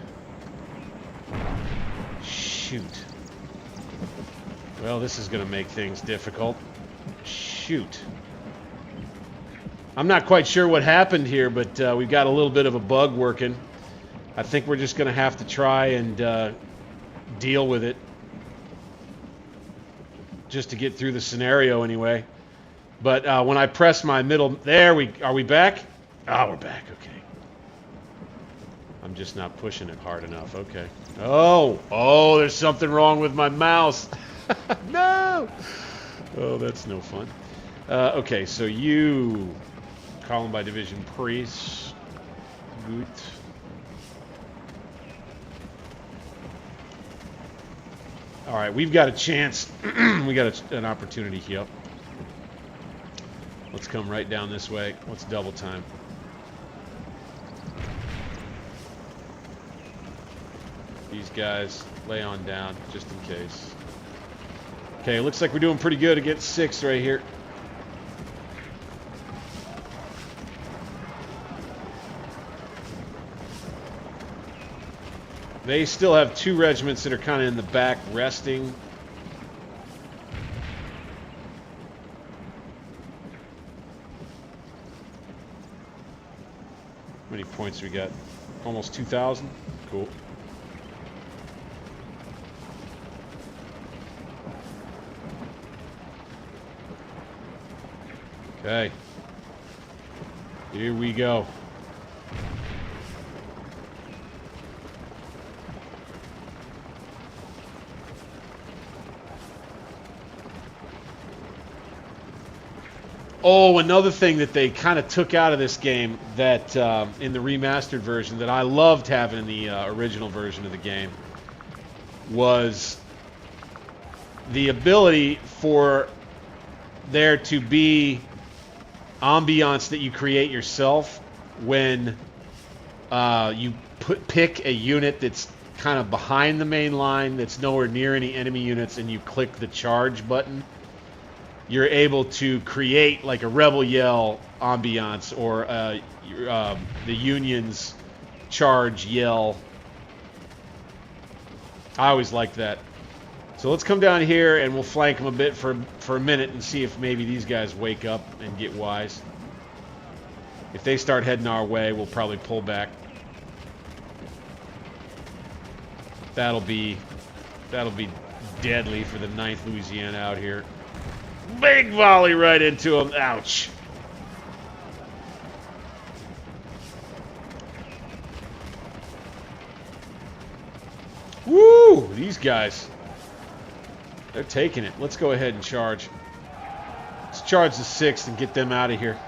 Shoot. Well, this is going to make things difficult. Shoot. I'm not quite sure what happened here, but we've got a little bit of a bug working. I think we're just going to have to try and deal with it. Just to get through the scenario anyway. But when I press my middle... There we... Are we back? Ah, we're back. Okay. I'm just not pushing it hard enough. Okay. Oh! Oh, there's something wrong with my mouse. No! Oh, that's no fun. Okay, so you... Column by division priest. Good. All right, we've got a chance. We got an opportunity here. Let's come right down this way. Let's double time. These guys lay on down just in case. Okay, looks like we're doing pretty good against 6 right here. They still have 2 regiments that are kind of in the back resting. How many points we got? Almost 2,000? Cool. Okay. Here we go. Oh, another thing that they kind of took out of this game that in the remastered version that I loved having in the original version of the game was the ability for there to be ambiance that you create yourself when you pick a unit that's kind of behind the main line, that's nowhere near any enemy units, and you click the charge button. You're able to create like a rebel yell ambiance or the Union's charge yell. I always liked that. So let's come down here and we'll flank them a bit for a minute and see if maybe these guys wake up and get wise. If they start heading our way, we'll probably pull back. That'll be deadly for the 9th Louisiana out here. Big volley right into him. Ouch. Woo! These guys. They're taking it. Let's go ahead and charge. Let's charge the 6th and get them out of here.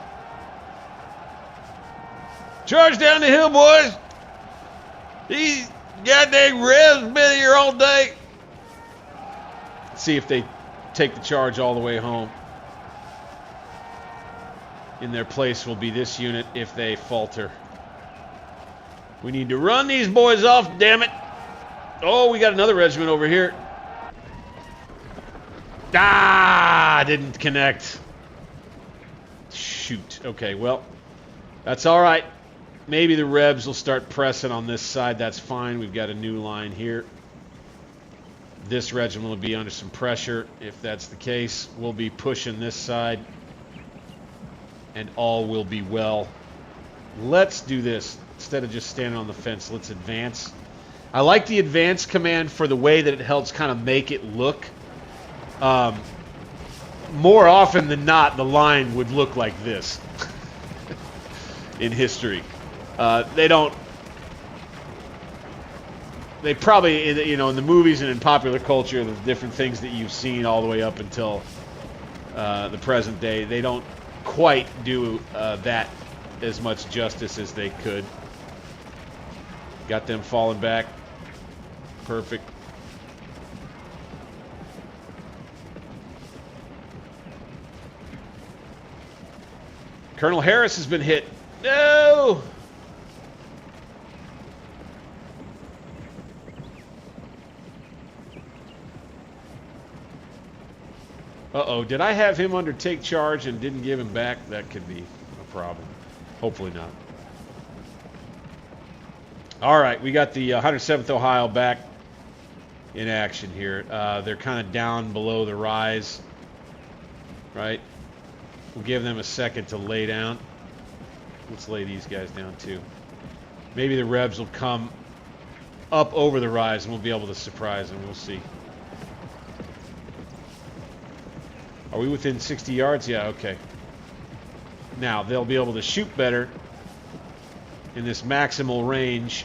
Charge down the hill, boys. These goddamn Revs been here all day. Let's see if they take the charge all the way home. In their place will be this unit if they falter. We need to run these boys off, damn it. Oh, we got another regiment over here. Ah, didn't connect. Shoot. Okay, well, that's all right. Maybe the Rebs will start pressing on this side. That's fine. We've got a new line here. This regiment will be under some pressure. If that's the case, we'll be pushing this side. And all will be well. Let's do this. Instead of just standing on the fence, let's advance. I like the advance command for the way that it helps kind of make it look. More often than not, the line would look like this in history. They probably, you know, in the movies and in popular culture, the different things that you've seen all the way up until the present day, they don't quite do that as much justice as they could. Got them falling back. Perfect. Colonel Harris has been hit. No! Uh-oh, did I have him undertake charge and didn't give him back? That could be a problem. Hopefully not. All right, we got the 107th Ohio back in action here. They're kind of down below the rise, right? We'll give them a second to lay down. Let's lay these guys down too. Maybe the Rebs will come up over the rise and we'll be able to surprise them. We'll see. Are we within 60 yards? Yeah, okay. Now, they'll be able to shoot better in this maximal range.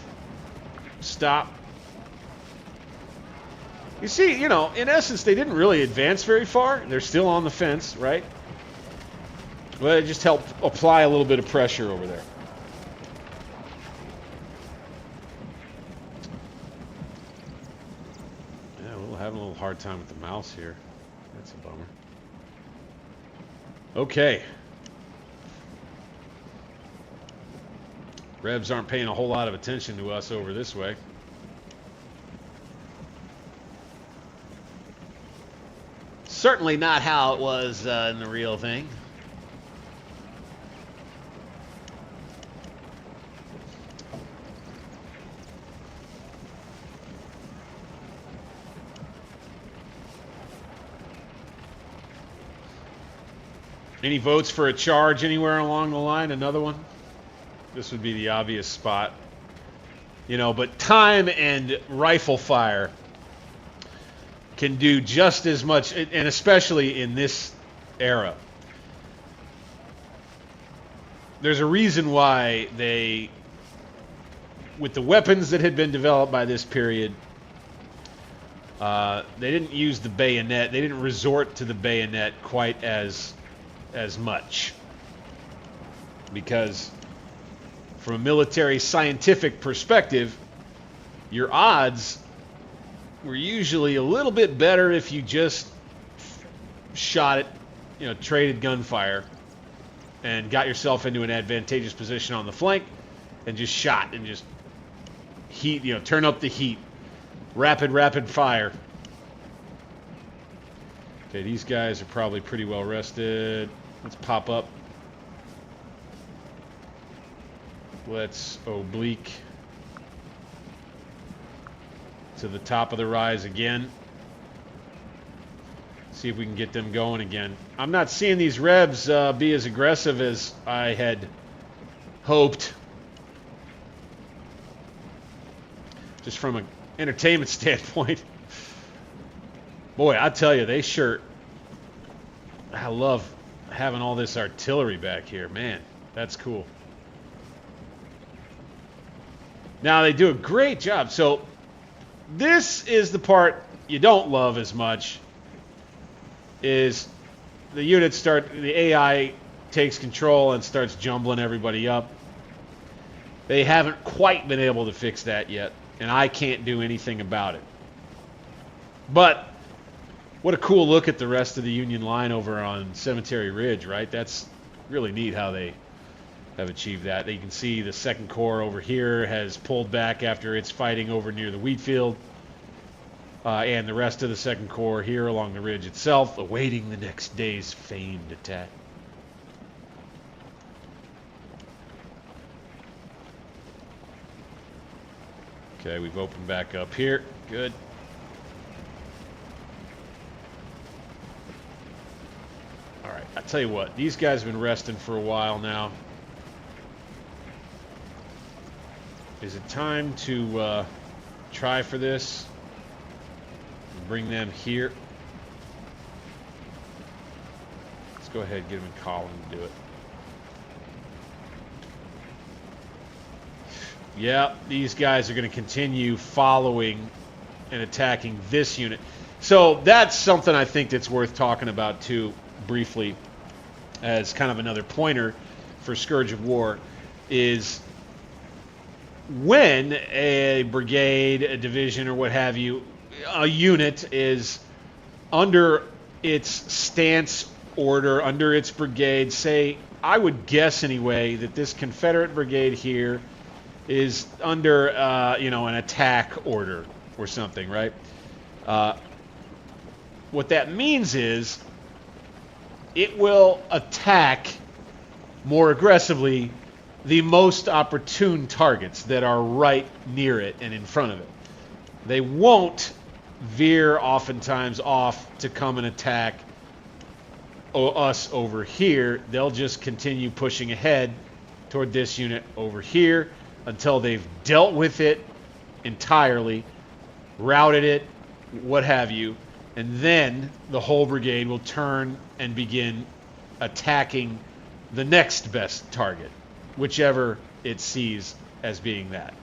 Stop. You see, you know, in essence, they didn't really advance very far. They're still on the fence, right? But it just helped apply a little bit of pressure over there. Yeah, we're having a little hard time with the mouse here. That's a bummer. Okay. Rebs aren't paying a whole lot of attention to us over this way. Certainly not how it was in the real thing. Any votes for a charge anywhere along the line? Another one? This would be the obvious spot. You know, but time and rifle fire can do just as much, and especially in this era. There's a reason why they, with the weapons that had been developed by this period, they didn't use the bayonet. They didn't resort to the bayonet quite as much. Because from a military scientific perspective, your odds were usually a little bit better if you just shot it, you know, traded gunfire and got yourself into an advantageous position on the flank and just shot and just heat, you know, turn up the heat. Rapid fire. Okay, these guys are probably pretty well rested. Let's pop up. Let's oblique to the top of the rise again. See if we can get them going again. I'm not seeing these Rebs be as aggressive as I had hoped. Just from an entertainment standpoint. Boy, I tell you, they sure... I love having all this artillery back here. Man, that's cool. Now, they do a great job. So, this is the part you don't love as much. is the units the AI takes control and starts jumbling everybody up. They haven't quite been able to fix that yet, and I can't do anything about it. But what a cool look at the rest of the Union line over on Cemetery Ridge, right? That's really neat how they have achieved that. You can see the 2nd Corps over here has pulled back after it's fighting over near the wheat field. And the rest of the 2nd Corps here along the ridge itself, awaiting the next day's famed attack. Okay, we've opened back up here. Good. All right, I tell you what, these guys have been resting for a while now. Is it time to try for this? Bring them here. Let's go ahead and get them in column and do it. Yeah, these guys are going to continue following and attacking this unit. So that's something I think that's worth talking about too, briefly, as kind of another pointer for Scourge of War, is when a brigade, a division, or what have you, a unit is under its stance order, under its brigade, say, I would guess anyway, that this Confederate brigade here is under, an attack order or something, right? What that means is it will attack more aggressively the most opportune targets that are right near it and in front of it. They won't veer oftentimes off to come and attack us over here. They'll just continue pushing ahead toward this unit over here until they've dealt with it entirely, routed it, what have you, and then the whole brigade will turn and begin attacking the next best target, whichever it sees as being that.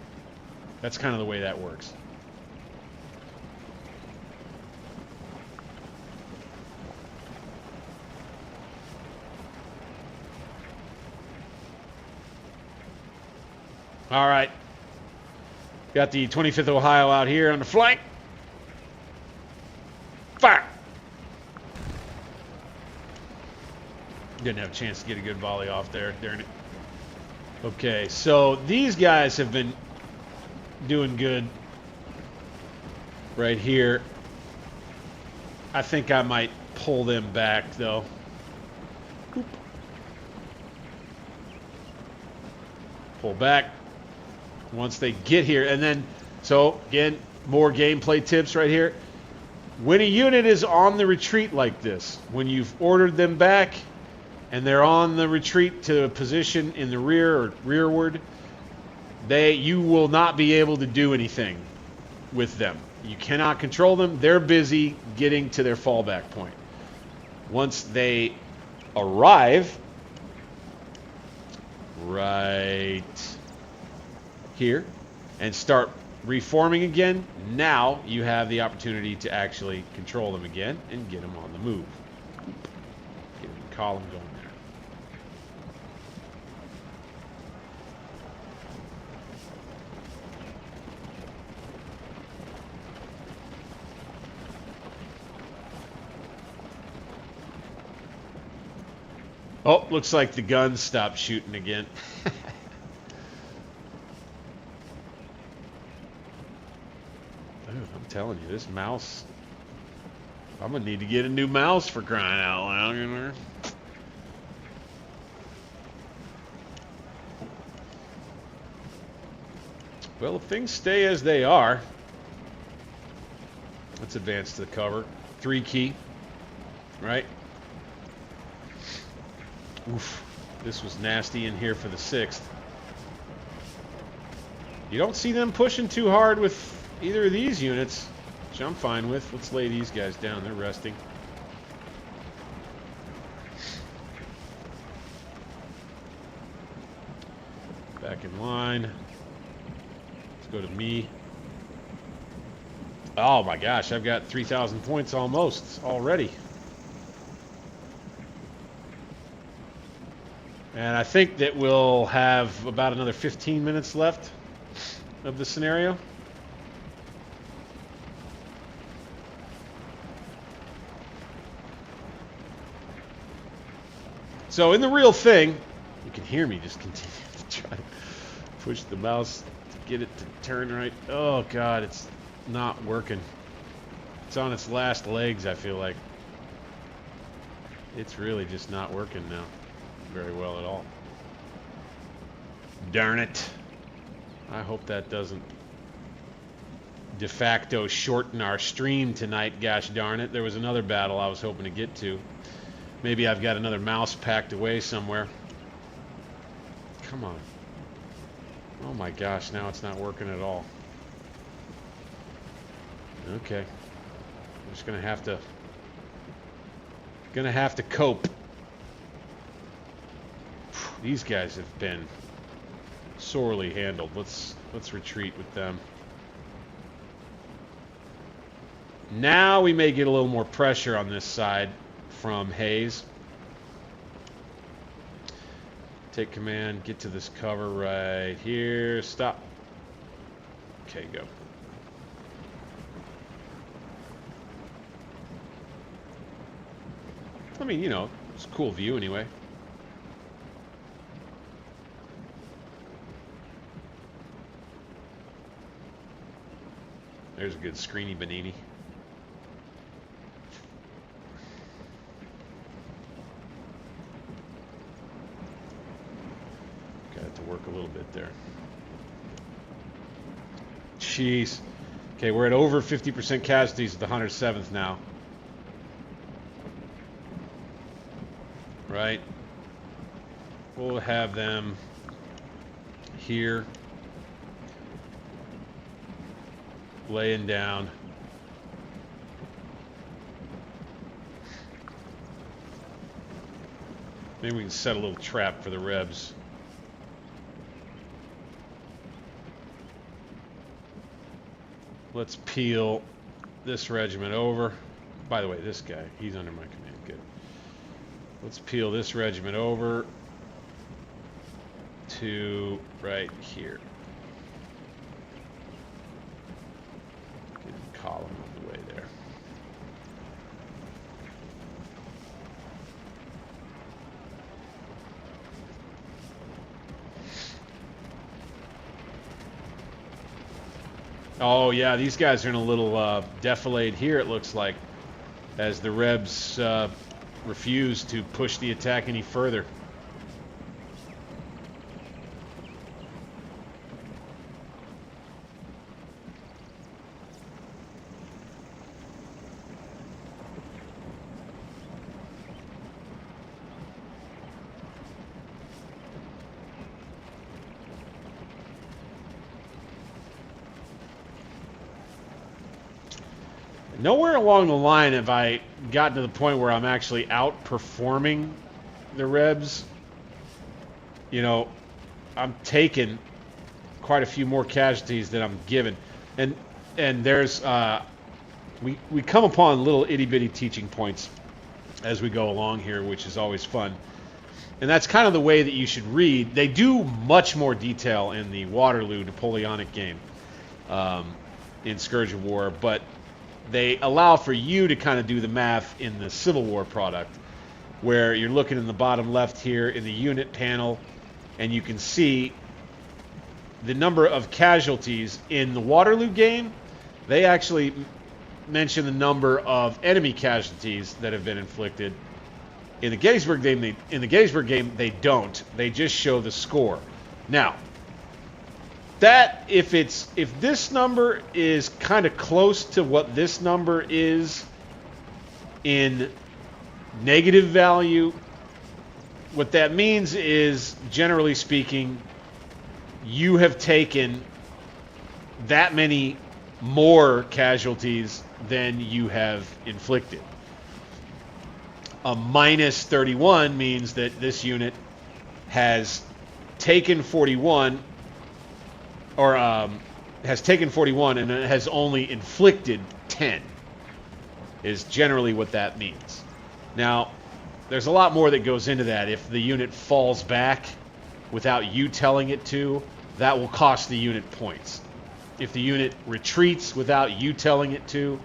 That's kind of the way that works. All right. Got the 25th Ohio out here on the flank. Fire! Didn't have a chance to get a good volley off there, darn it. Okay, so these guys have been doing good right here. I think I might pull them back, though. Oop. Pull back. Once they get here, and then, so again, more gameplay tips right here. When a unit is on the retreat like this, when you've ordered them back and they're on the retreat to a position in the rear or rearward, you will not be able to do anything with them. You cannot control them. They're busy getting to their fallback point. Once they arrive right here and start reforming again, now you have the opportunity to actually control them again and get them on the move. Get them in column going there. Oh, looks like the guns stopped shooting again. I'm telling you, this mouse, I'm going to need to get a new mouse for crying out loud, you know? Well, if things stay as they are, let's advance to the cover. 3 key, right? Oof, this was nasty in here for the 6th. You don't see them pushing too hard with either of these units, which I'm fine with. Let's lay these guys down. They're resting. Back in line. Let's go to me. Oh my gosh, I've got 3,000 points almost already. And I think that we'll have about another 15 minutes left of the scenario. So in the real thing, you can hear me just continue to try to push the mouse to get it to turn right. Oh God, it's not working. It's on its last legs, I feel like. It's really just not working now very well at all. Darn it. I hope that doesn't de facto shorten our stream tonight, gosh darn it. There was another battle I was hoping to get to. Maybe I've got another mouse packed away somewhere. Come on. Oh my gosh, now it's not working at all. Okay. I'm just gonna have to cope. These guys have been sorely handled. Let's retreat with them. Now we may get a little more pressure on this side from Hayes. Take command, get to this cover right here. Stop. Okay, go. I mean, you know, it's a cool view anyway. There's a good screeny Benini. Got it to work a little bit there. Jeez. Okay, we're at over 50% casualties at the 107th now. Right? We'll have them here. Laying down. Maybe we can set a little trap for the Rebs. Let's peel this regiment over. By the way, this guy, he's under my command. Good. Let's peel this regiment over to right here. Column of the way there. Oh yeah, these guys are in a little defilade here, it looks like, as the Rebs refuse to push the attack any further. Nowhere along the line have I gotten to the point where I'm actually outperforming the Rebs. You know, I'm taking quite a few more casualties than I'm giving. And there's, we come upon little itty-bitty teaching points as we go along here, which is always fun. And that's kind of the way that you should read. They do much more detail in the Waterloo Napoleonic game in Scourge of War, but they allow for you to kind of do the math in the Civil War product, where you're looking in the bottom left here in the unit panel, and you can see the number of casualties in the Waterloo game. They actually mention the number of enemy casualties that have been inflicted. In the Gettysburg game, they don't. They just show the score. Now, that if this number is kind of close to what this number is in negative value, what that means is, generally speaking, you have taken that many more casualties than you have inflicted. A minus 31 means that this unit has taken 41, or has taken 41 and it has only inflicted 10, is generally what that means. Now, there's a lot more that goes into that. If the unit falls back without you telling it to, that will cost the unit points. If the unit retreats without you telling it to,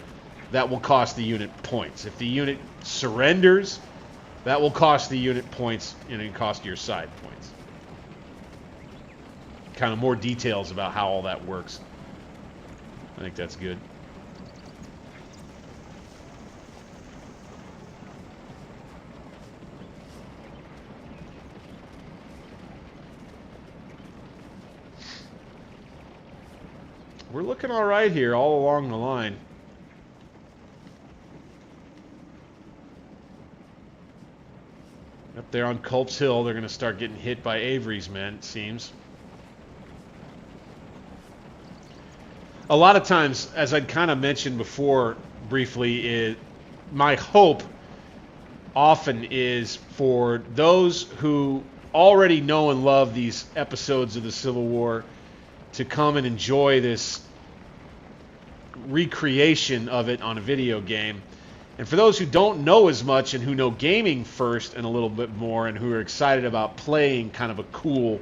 that will cost the unit points. If the unit surrenders, that will cost the unit points and it cost your side points. Kind of more details about how all that works. I think that's good. We're looking all right here all along the line. Up there on Culp's Hill, they're going to start getting hit by Avery's men, it seems. A lot of times, as I'd kind of mentioned before briefly, my hope often is for those who already know and love these episodes of the Civil War to come and enjoy this recreation of it on a video game. And for those who don't know as much and who know gaming first and a little bit more and who are excited about playing kind of a cool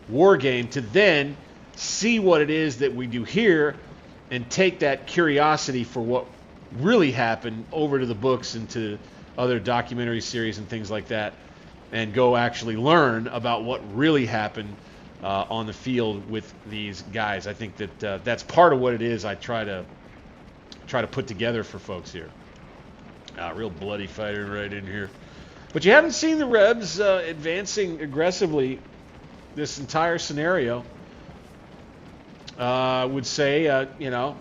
war game, to then see what it is that we do here and take that curiosity for what really happened over to the books and to other documentary series and things like that, and go actually learn about what really happened on the field with these guys. I think that that's part of what it is I try to put together for folks here. Real bloody fighter right in here. But you haven't seen the Rebs advancing aggressively this entire scenario. I would say, you know,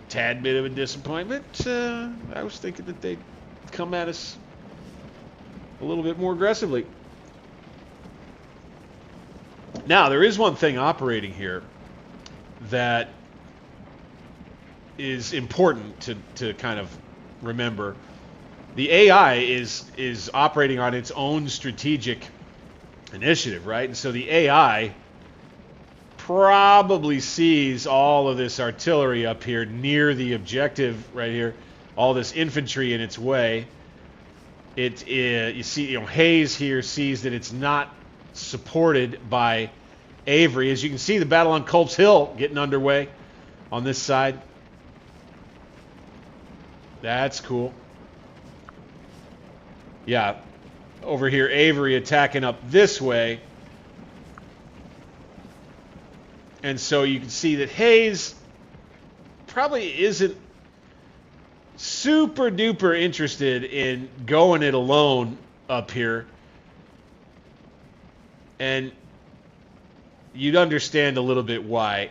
tad bit of a disappointment. I was thinking that they'd come at us a little bit more aggressively. Now, there is one thing operating here that is important to kind of remember. The AI is operating on its own strategic initiative, right? And so the AI probably sees all of this artillery up here near the objective right here, all this infantry in its way. You see, you know, Hayes here sees that it's not supported by Avery. As you can see, the battle on Culp's Hill getting underway on this side. That's cool. Yeah, over here, Avery attacking up this way. And so you can see that Hayes probably isn't super duper interested in going it alone up here. And you'd understand a little bit why.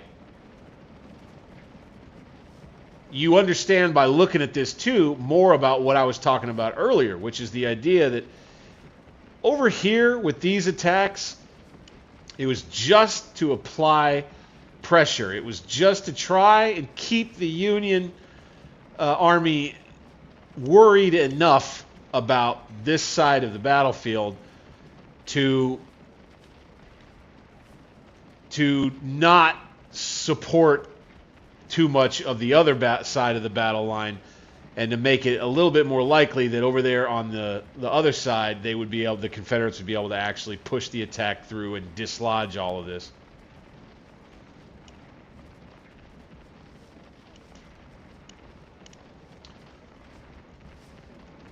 You understand by looking at this too more about what I was talking about earlier, which is the idea that over here with these attacks, it was just to apply pressure. It was just to try and keep the Union Army worried enough about this side of the battlefield to not support too much of the other side of the battle line, and to make it a little bit more likely that over there on the other side, the Confederates would be able to actually push the attack through and dislodge all of this.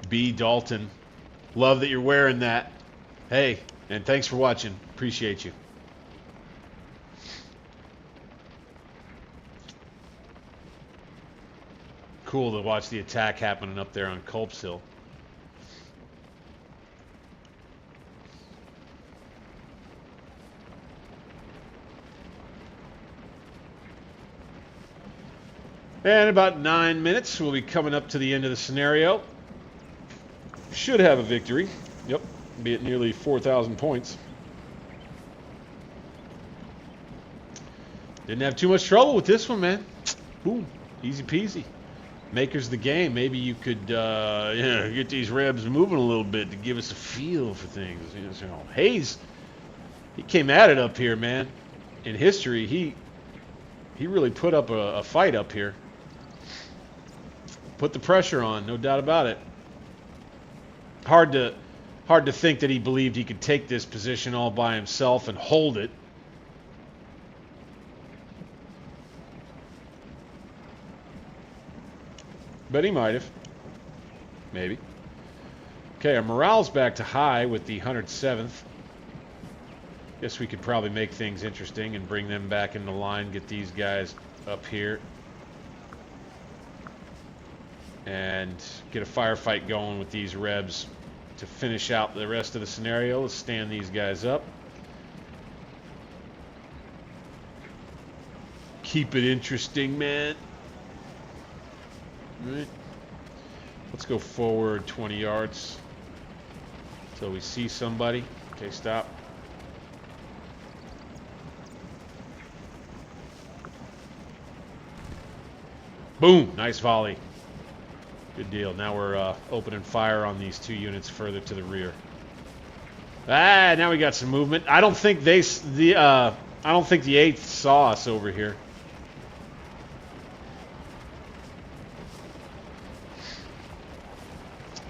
B. Dalton, love that you're wearing that. Hey, and thanks for watching. Appreciate you. Cool to watch the attack happening up there on Culp's Hill. And about 9 minutes, we'll be coming up to the end of the scenario. Should have a victory. Yep, be at nearly 4,000 points. Didn't have too much trouble with this one, man. Boom, easy peasy. Maker's of the game. Maybe you could get these Rebs moving a little bit to give us a feel for things. You know, Hayes, he came at it up here, man. In history, he really put up a fight up here. Put the pressure on, no doubt about it. Hard to Hard to think that he believed he could take this position all by himself and hold it. But he might have. Maybe. Okay, our morale's back to high with the 107th. Guess we could probably make things interesting and bring them back into line, get these guys up here. And get a firefight going with these Rebs to finish out the rest of the scenario. Let's stand these guys up. Keep it interesting, man. All right. Let's go forward 20 yards until we see somebody. Okay, stop. Boom! Nice volley. Good deal. Now we're opening fire on these two units further to the rear. Ah, now we got some movement. I don't think the 8th saw us over here.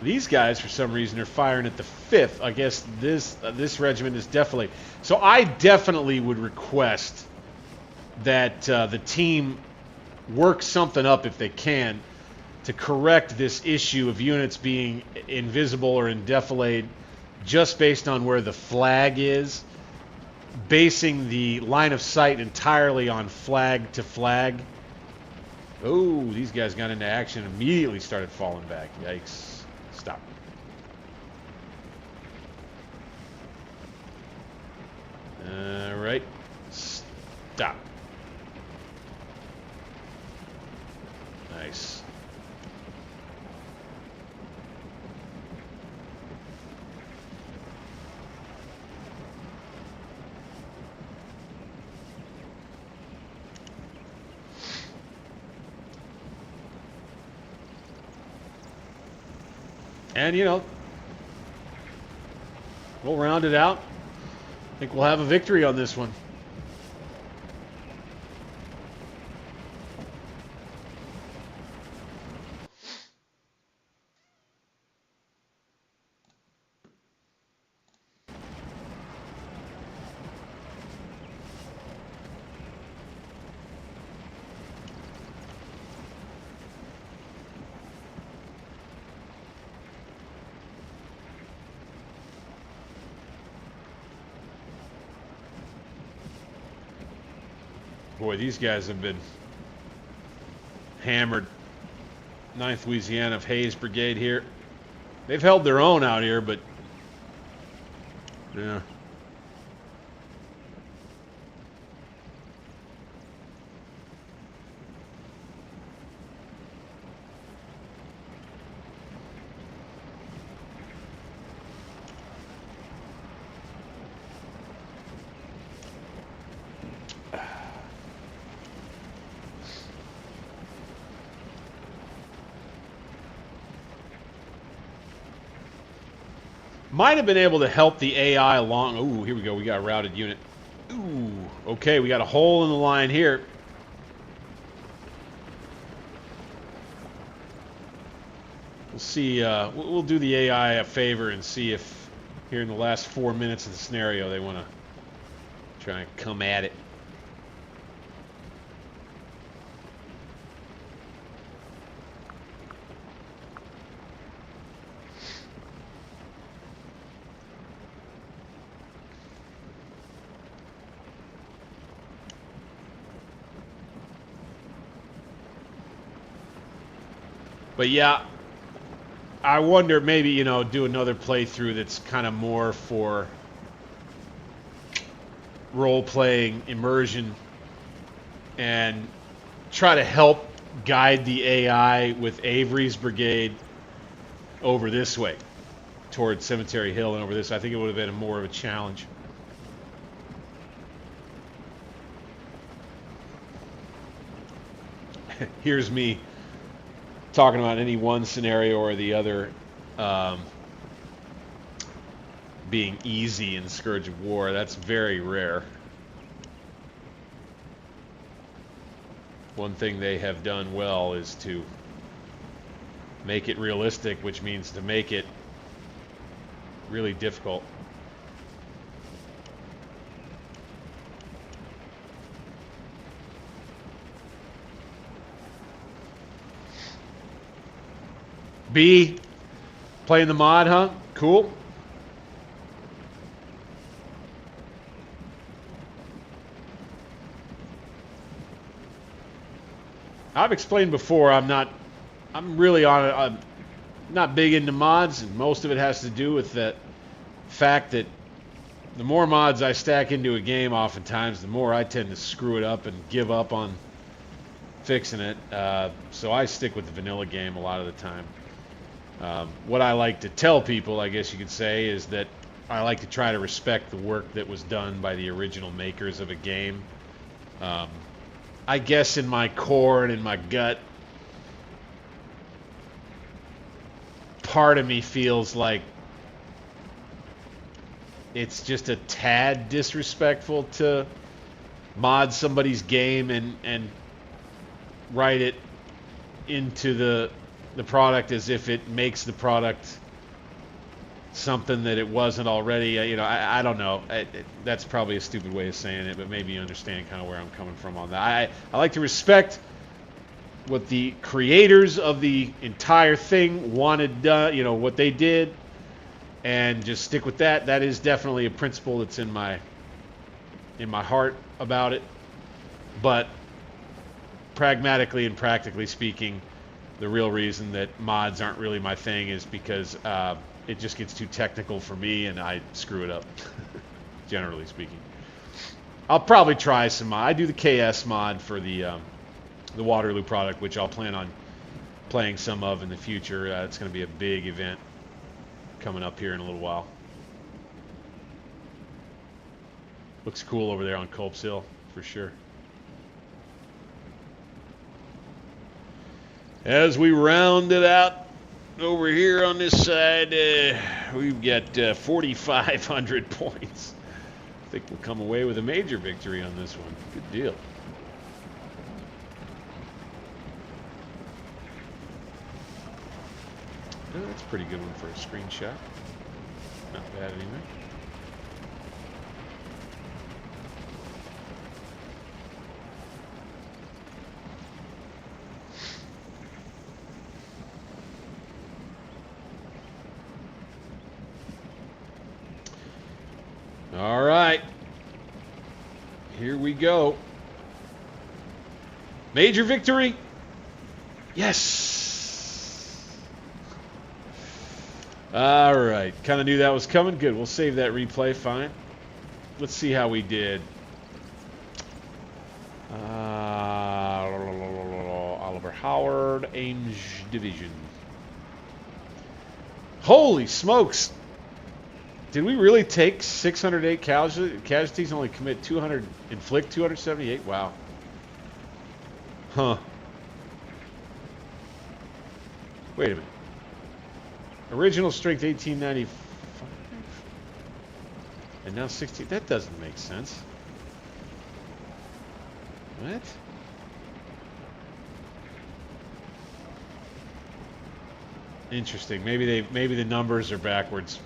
These guys, for some reason, are firing at the 5th. I guess this regiment is definitely... So I definitely would request that the team work something up, if they can, to correct this issue of units being invisible or in defilade just based on where the flag is, basing the line of sight entirely on flag to flag. Oh, these guys got into action and immediately started falling back. Yikes. Stop. All right. Stop. Nice. And, you know, we'll round it out. I think we'll have a victory on this one. Boy, these guys have been hammered. 9th Louisiana of Hayes Brigade here. They've held their own out here, but yeah. Might have been able to help the AI along. Ooh, here we go. We got a routed unit. Ooh, okay. We got a hole in the line here. We'll see. We'll do the AI a favor and see if here in the last 4 minutes of the scenario they want to try and come at it. But yeah, I wonder maybe, you know, do another playthrough that's kind of more for role-playing immersion and try to help guide the AI with Avery's brigade over this way towards Cemetery Hill and over this. I think it would have been more of a challenge. Here's me talking about any one scenario or the other being easy in Scourge of War. That's very rare. One thing they have done well is to make it realistic, which means to make it really difficult. B, playing the mod, huh? Cool. I've explained before, I'm not big into mods, and most of it has to do with that fact that the more mods I stack into a game, oftentimes, the more I tend to screw it up and give up on fixing it. So I stick with the vanilla game a lot of the time. What I like to tell people, I guess you could say, is that I like to try to respect the work that was done by the original makers of a game. I guess in my core and in my gut, part of me feels like it's just a tad disrespectful to mod somebody's game and write it into the product as if it makes the product something that it wasn't already. You know, I don't know. That's probably a stupid way of saying it, but maybe you understand kind of where I'm coming from on that. I like to respect what the creators of the entire thing wanted done, you know, what they did, and just stick with that. That is definitely a principle that's in my heart about it. But pragmatically and practically speaking, the real reason that mods aren't really my thing is because it just gets too technical for me and I screw it up, generally speaking. I'll probably try some mod. I do the KS mod for the Waterloo product, which I'll plan on playing some of in the future. It's going to be a big event coming up here in a little while. Looks cool over there on Culp's Hill, for sure. As we round it out over here on this side, we've got 4,500 points. I think we'll come away with a major victory on this one. Good deal. Oh, that's a pretty good one for a screenshot. Not bad anyway. All right, here we go. Major victory. Yes. All right, kind of knew that was coming. Good, we'll save that replay. Fine. Let's see how we did. Oliver Howard, Ames Division. Holy smokes. Did we really take 608 casualties and only commit 200, inflict 278? Wow. Huh. Wait a minute. Original strength 1895. And now 16. That doesn't make sense. What? Interesting. Maybe the numbers are backwards.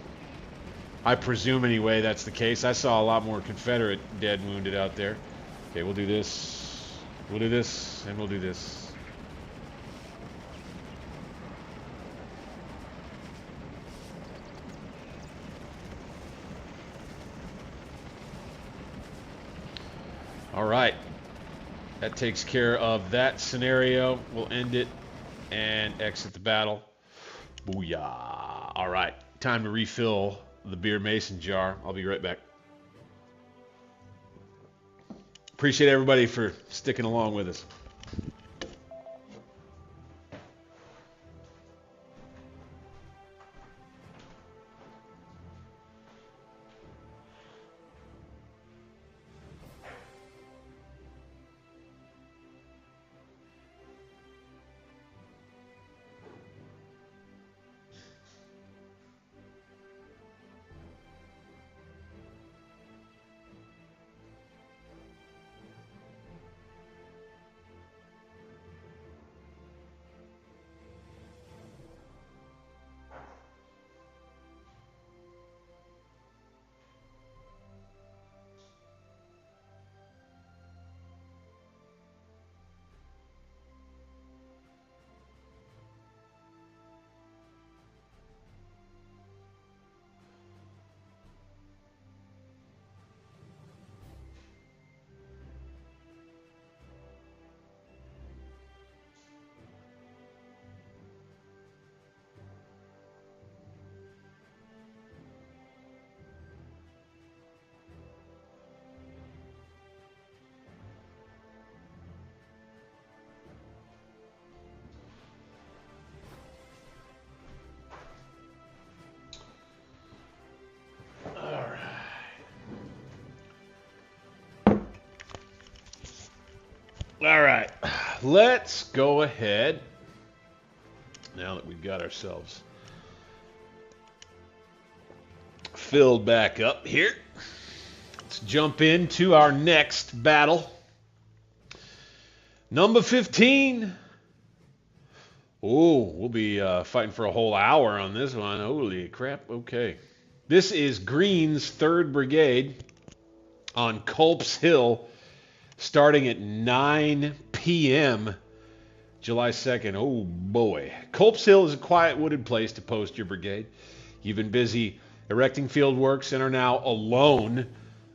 I presume anyway that's the case. I saw a lot more Confederate dead and wounded out there. Okay, we'll do this. We'll do this, and we'll do this. All right. That takes care of that scenario. We'll end it and exit the battle. Booyah. All right. Time to refill the beer mason jar. I'll be right back. Appreciate everybody for sticking along with us. All right, let's go ahead. Now that we've got ourselves filled back up here, let's jump into our next battle. Number 15. Oh, we'll be fighting for a whole hour on this one. Holy crap. Okay. This is Green's 3rd Brigade on Culp's Hill, starting at 9 p.m. July 2nd. Oh, boy. Culp's Hill is a quiet wooded place to post your brigade. You've been busy erecting field works and are now alone.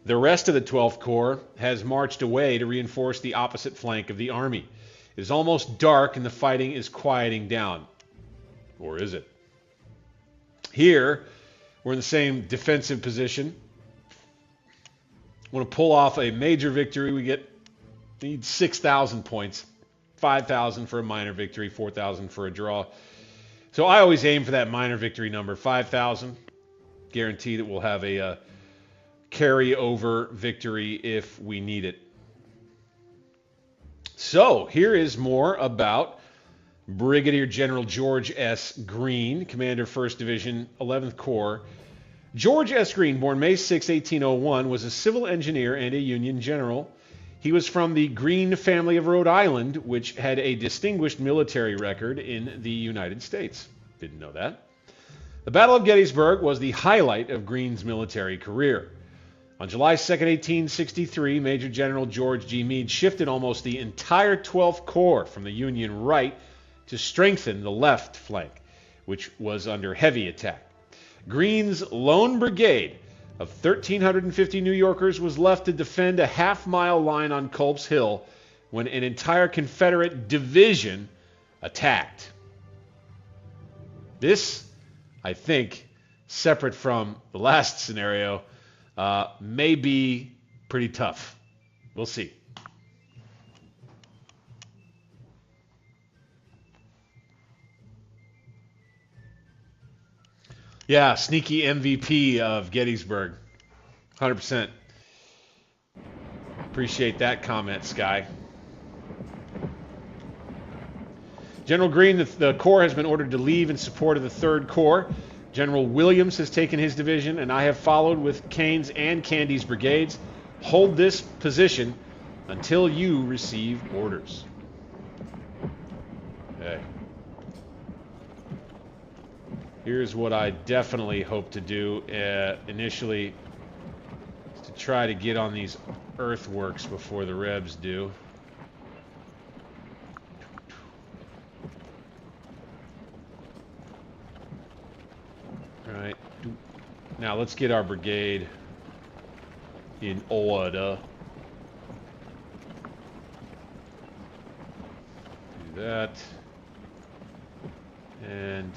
The rest of the 12th Corps has marched away to reinforce the opposite flank of the army. It is almost dark and the fighting is quieting down. Or is it? Here, we're in the same defensive position. Want to pull off a major victory, we need 6,000 points. 5,000 for a minor victory, 4,000 for a draw. So I always aim for that minor victory number, 5,000. Guarantee that we'll have a carry-over victory if we need it. So here is more about Brigadier General George S. Green, Commander 1st Division, 11th Corps. George S. Green, born May 6, 1801, was a civil engineer and a Union general. He was from the Green family of Rhode Island, which had a distinguished military record in the United States. Didn't know that. The Battle of Gettysburg was the highlight of Green's military career. On July 2, 1863, Major General George G. Meade shifted almost the entire 12th Corps from the Union right to strengthen the left flank, which was under heavy attack. Green's lone brigade of 1,350 New Yorkers was left to defend a half-mile line on Culp's Hill when an entire Confederate division attacked. This, I think, separate from the last scenario, may be pretty tough. We'll see. Yeah, sneaky MVP of Gettysburg. 100%. Appreciate that comment, Sky. General Green, the Corps has been ordered to leave in support of the 3rd Corps. General Williams has taken his division, and I have followed with Kane's and Candy's brigades. Hold this position until you receive orders. Okay. Here's what I definitely hope to do initially, is to try to get on these earthworks before the Rebs do. All right. Now let's get our brigade in order. Do that. And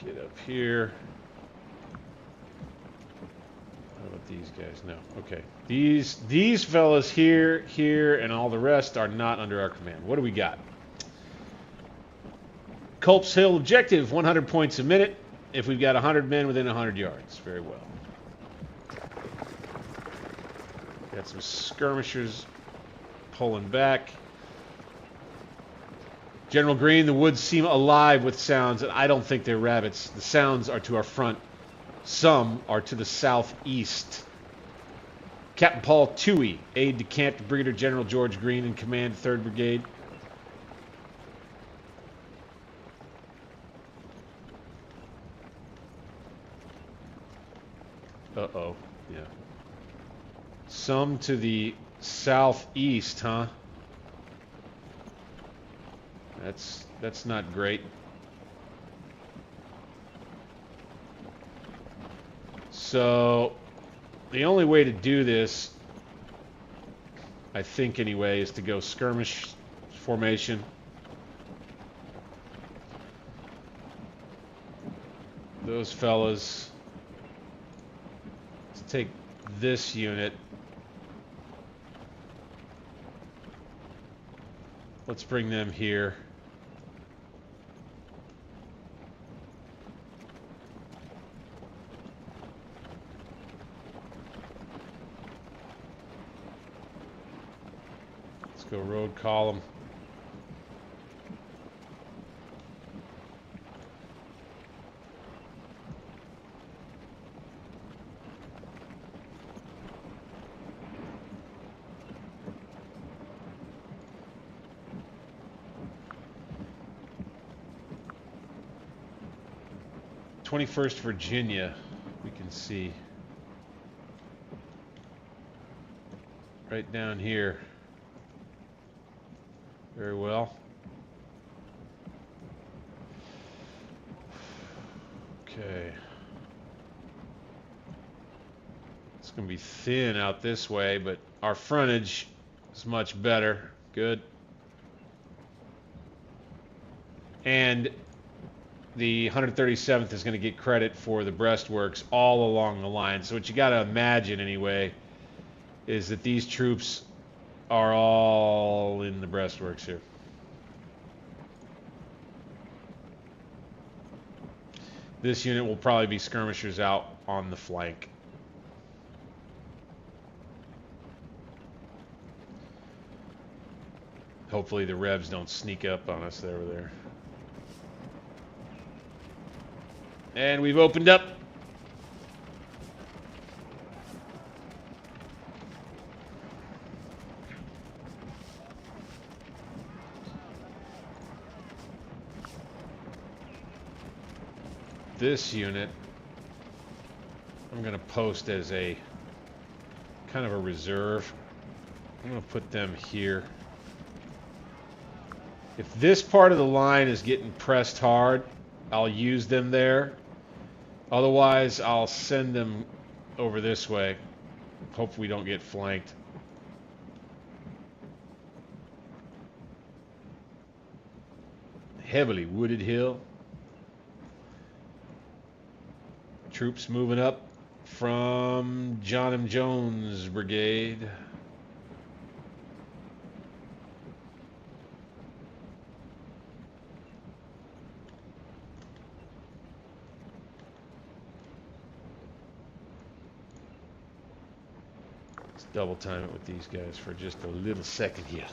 get up here. How about these guys? No. Okay. These fellas here, and all the rest are not under our command. What do we got? Culp's Hill objective, 100 points a minute. If we've got 100 men within 100 yards. Very well. Got some skirmishers pulling back. General Green, the woods seem alive with sounds, and I don't think they're rabbits. The sounds are to our front. Some are to the southeast. Captain Paul Toohey, aide-de-camp to Brigadier General George Green in command, 3rd Brigade. Uh-oh, yeah. Some to the southeast, huh? That's not great. So the only way to do this, I think anyway, is to go skirmish formation. Those fellas. Let's take this unit. Let's bring them here. go road column. '21st Virginia, we can see right down here. Very well. Okay. It's going to be thin out this way, but our frontage is much better. Good. And the 137th is going to get credit for the breastworks all along the line. So what you got to imagine anyway is that these troops are all in the breastworks here. This unit will probably be skirmishers out on the flank. Hopefully the Revs don't sneak up on us over there. And we've opened up. This unit, I'm going to post as a kind of a reserve. I'm going to put them here. If this part of the line is getting pressed hard, I'll use them there. Otherwise, I'll send them over this way. Hope we don't get flanked. Heavily wooded hill. Troops moving up from John M. Jones Brigade. Let's double time it with these guys for just a little second here.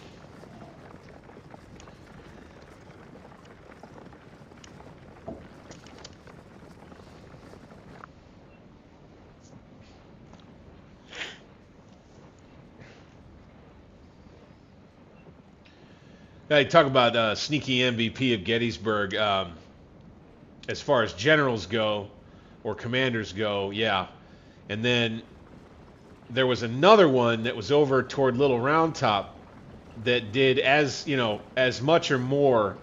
I talk about sneaky MVP of Gettysburg. As far as generals go, or commanders go, yeah. And then there was another one that was over toward Little Round Top that did as much or more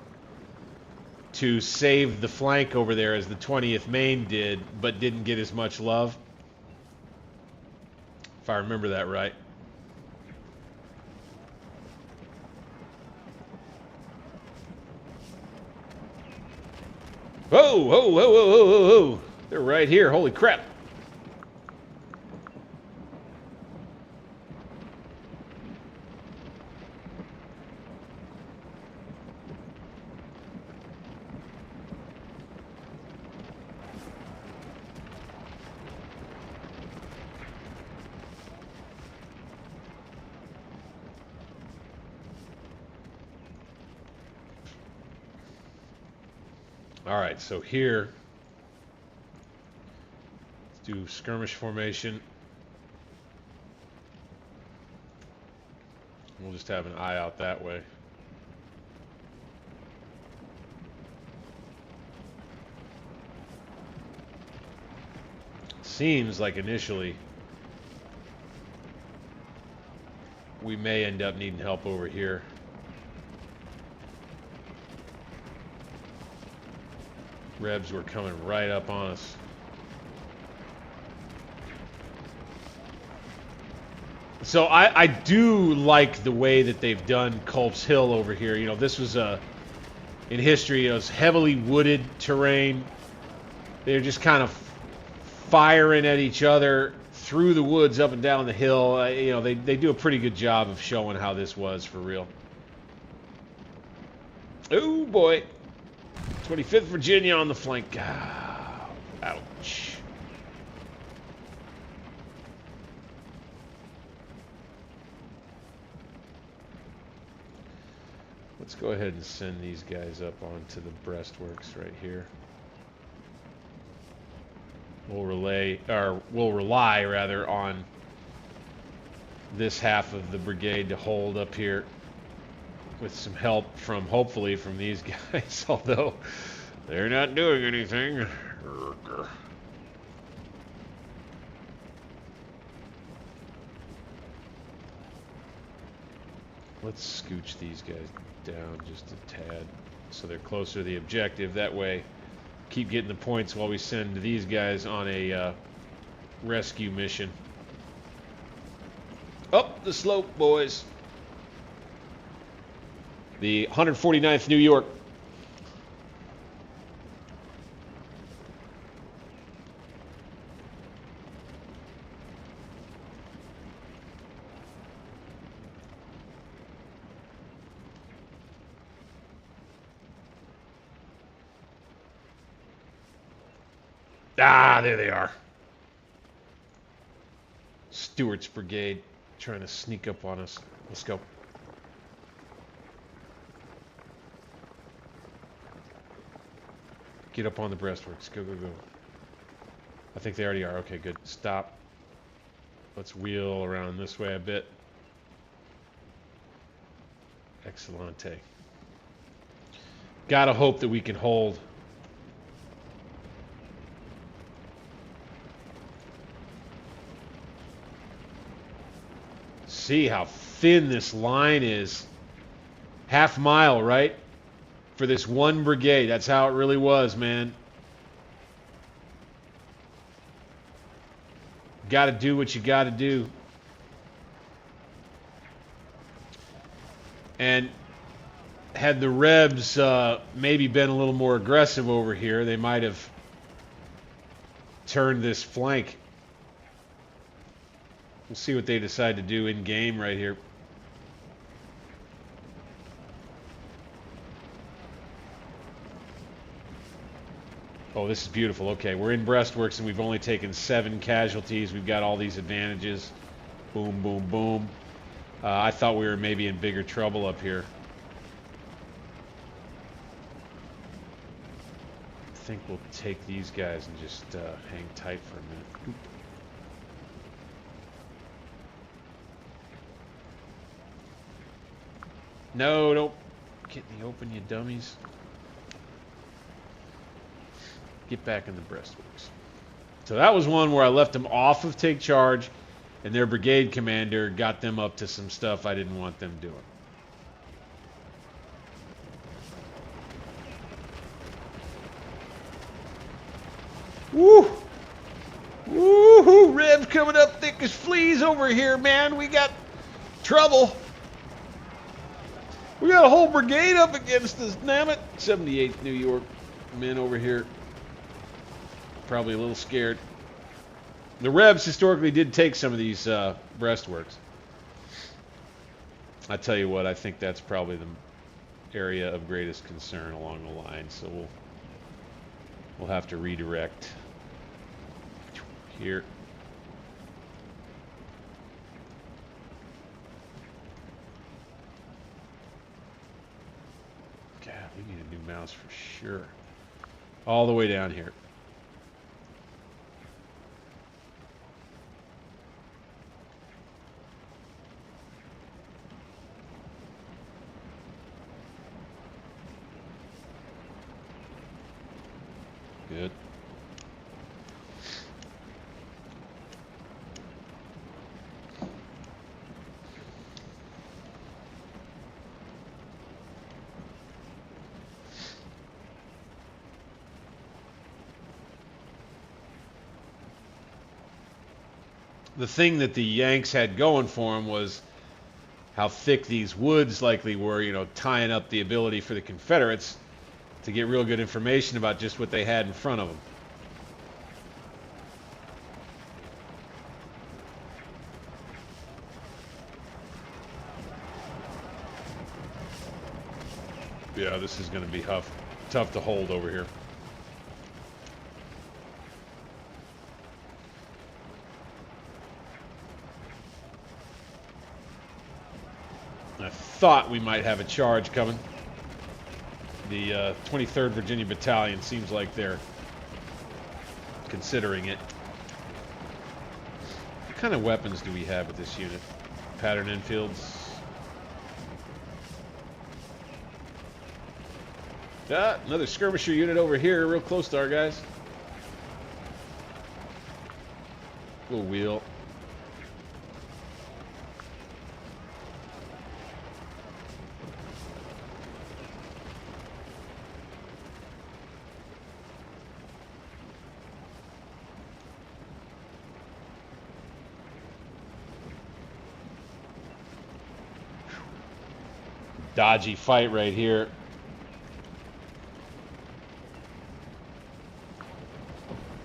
to save the flank over there as the 20th Maine did, but didn't get as much love. If I remember that right. Whoa, whoa, whoa, whoa, whoa, whoa, whoa. They're right here. Holy crap. All right, so here, let's do skirmish formation. We'll just have an eye out that way. Seems like initially we may end up needing help over here. Rebs were coming right up on us. So I do like the way that they've done Culp's Hill over here. You know, this was in history, it was heavily wooded terrain. They're just kind of firing at each other through the woods up and down the hill. You know, they do a pretty good job of showing how this was for real. Oh boy. 25th Virginia on the flank. Oh, ouch. Let's go ahead and send these guys up onto the breastworks right here. We'll rely rather on this half of the brigade to hold up here with some help from, hopefully, from these guys, although they're not doing anything. Let's scooch these guys down just a tad so they're closer to the objective. That way, keep getting the points while we send these guys on a rescue mission. Up the slope, boys. The 149th New York. Ah, there they are. Stewart's Brigade trying to sneak up on us. Let's go. Get up on the breastworks. Go, go, go. I think they already are. Okay, good. Stop. Let's wheel around this way a bit. Excellente. Gotta hope that we can hold. See how thin this line is. Half mile, right? For this one brigade. That's how it really was, man. Got to do what you got to do. And had the Rebs maybe been a little more aggressive over here, they might have turned this flank. We'll see what they decide to do in game right here. Oh, this is beautiful. Okay, we're in breastworks and we've only taken 7 casualties. We've got all these advantages. Boom, boom, boom. I thought we were maybe in bigger trouble up here. I think we'll take these guys and just hang tight for a minute. Oop. No, don't get in the open, you dummies. Get back in the breastworks. So that was one where I left them off of take charge, and their brigade commander got them up to some stuff I didn't want them doing. Woo! Woo-hoo! Revs coming up thick as fleas over here, man. We got trouble. We got a whole brigade up against us, damn it. 78th New York men over here. Probably a little scared. The Rebs historically did take some of these breastworks. I tell you what, I think that's probably the area of greatest concern along the line. So we'll have to redirect here. God, we need a new mouse for sure. All the way down here. Good. The thing that the Yanks had going for them was how thick these woods likely were, you know, tying up the ability for the Confederates to get real good information about just what they had in front of them. Yeah, this is going to be tough to hold over here. I thought we might have a charge coming. The 23rd Virginia Battalion seems like they're considering it. What kind of weapons do we have with this unit? Pattern Enfields. Ah, another skirmisher unit over here, real close to our guys. Little wheel. Dodgy fight right here.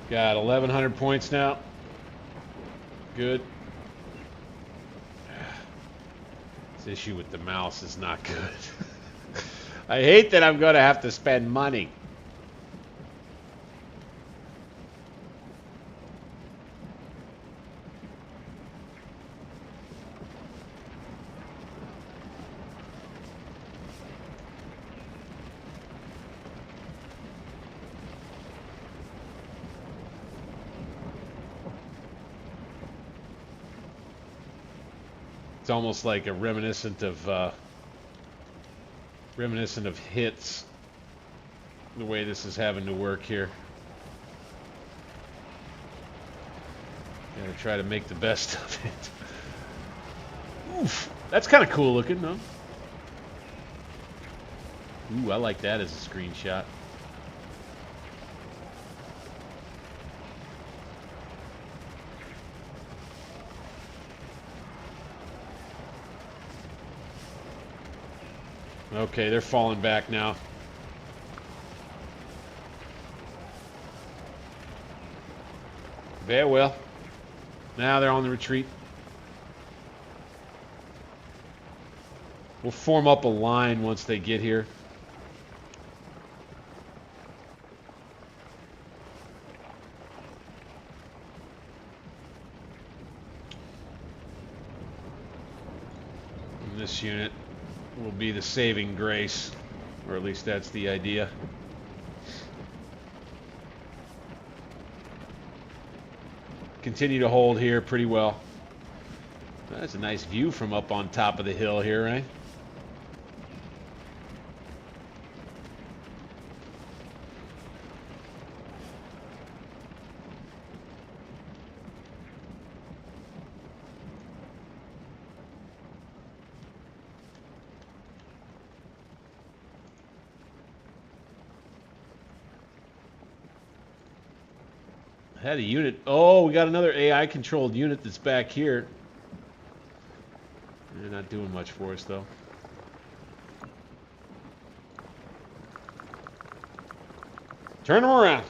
Got 1,100 points now. Good. This issue with the mouse is not good. I hate that I'm going to have to spend money. It's almost like a reminiscent of hits, the way this is having to work here. Gotta try to make the best of it. Oof, that's kind of cool looking, though. Ooh, I like that as a screenshot. Okay, they're falling back now. Very well. Now they're on the retreat. We'll form up a line once they get here. And this unit will be the saving grace, or at least that's the idea. Continue to hold here pretty well. That's a nice view from up on top of the hill here, right? Had a unit. Oh, we got another AI controlled unit that's back here. They're not doing much for us though. Turn them around.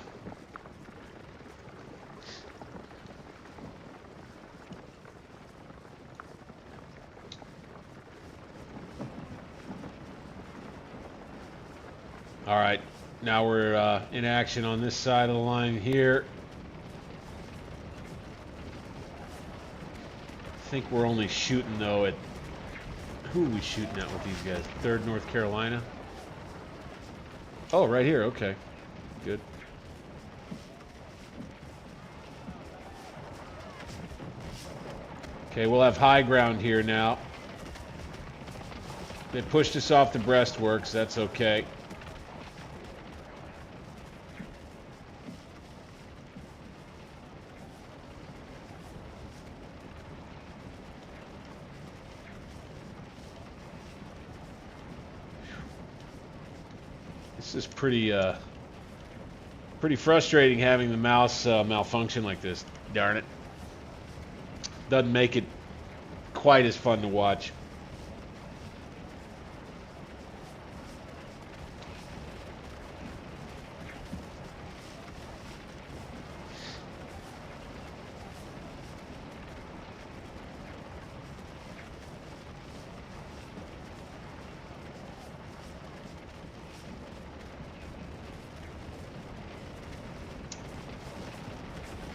All right, now we're in action on this side of the line here. I think we're only shooting though at, who are we shooting at with these guys? 3rd North Carolina. Oh, right here. Okay, good. Okay, we'll have high ground here now. They pushed us off the breastworks. That's okay. This is pretty frustrating having the mouse malfunction like this. Darn it. Doesn't make it quite as fun to watch.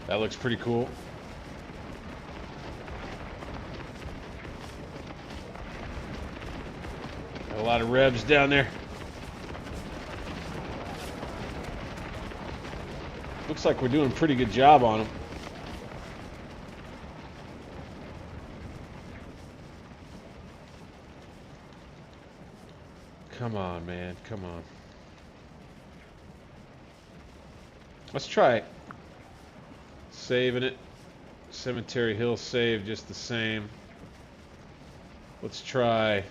That looks pretty cool. Got a lot of revs down there. Looks like we're doing a pretty good job on them. Come on, man. Come on. Let's try it. Saving it. Cemetery Hill saved just the same. Let's try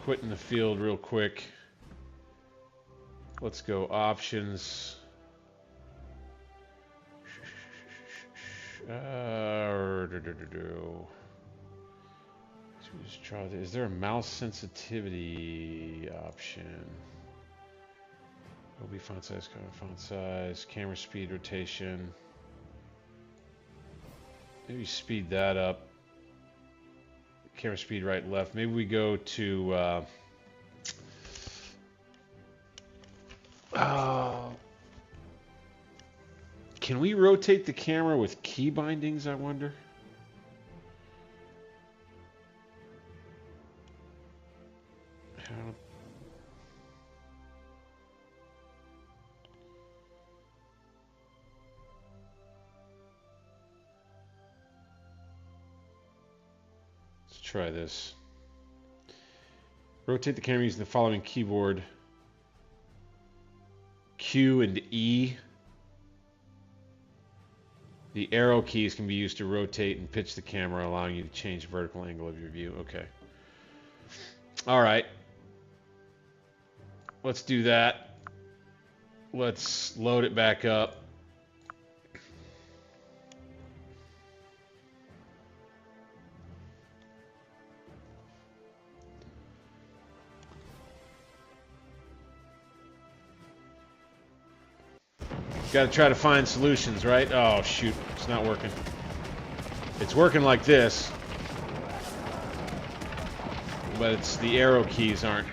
quitting the field real quick. Let's go options. Just try this. Is there a mouse sensitivity option? OB font size, camera speed, rotation. Maybe speed that up. Camera speed right, left. Maybe we go to can we rotate the camera with key bindings, I wonder? Let's try this. Rotate the camera using the following keyboard. Q and E. The arrow keys can be used to rotate and pitch the camera, allowing you to change the vertical angle of your view. Okay. All right. Let's do that. Let's load it back up. Got to try to find solutions, right? Oh, shoot. It's not working. It's working like this. But it's the arrow keys aren't.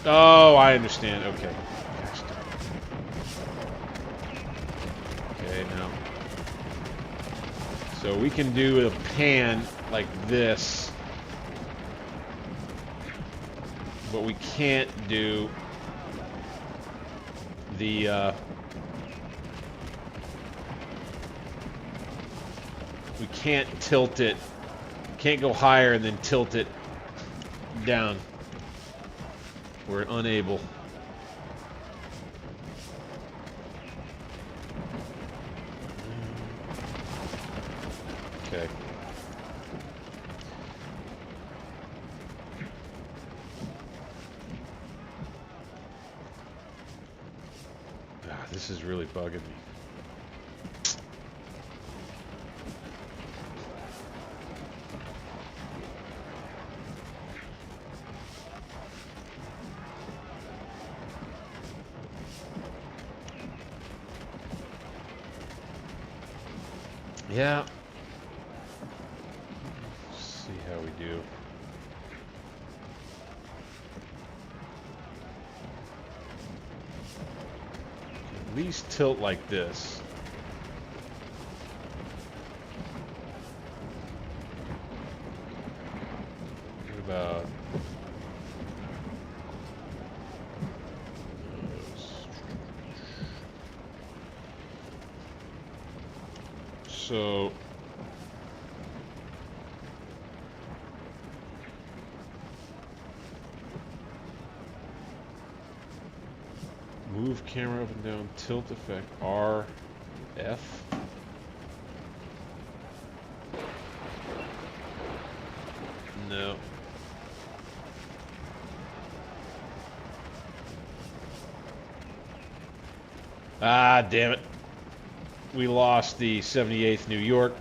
Oh, I understand. Okay. Okay, now. So we can do a pan like this. But we can't do the we can't tilt it. Can't go higher and then tilt it down. We're unable. Okay. This is really bugging me. Yeah. Let's see how we do. At least tilt like this. What about so move camera up and down, tilt effect, R, F. No. Ah, damn it. We lost the 78th New York.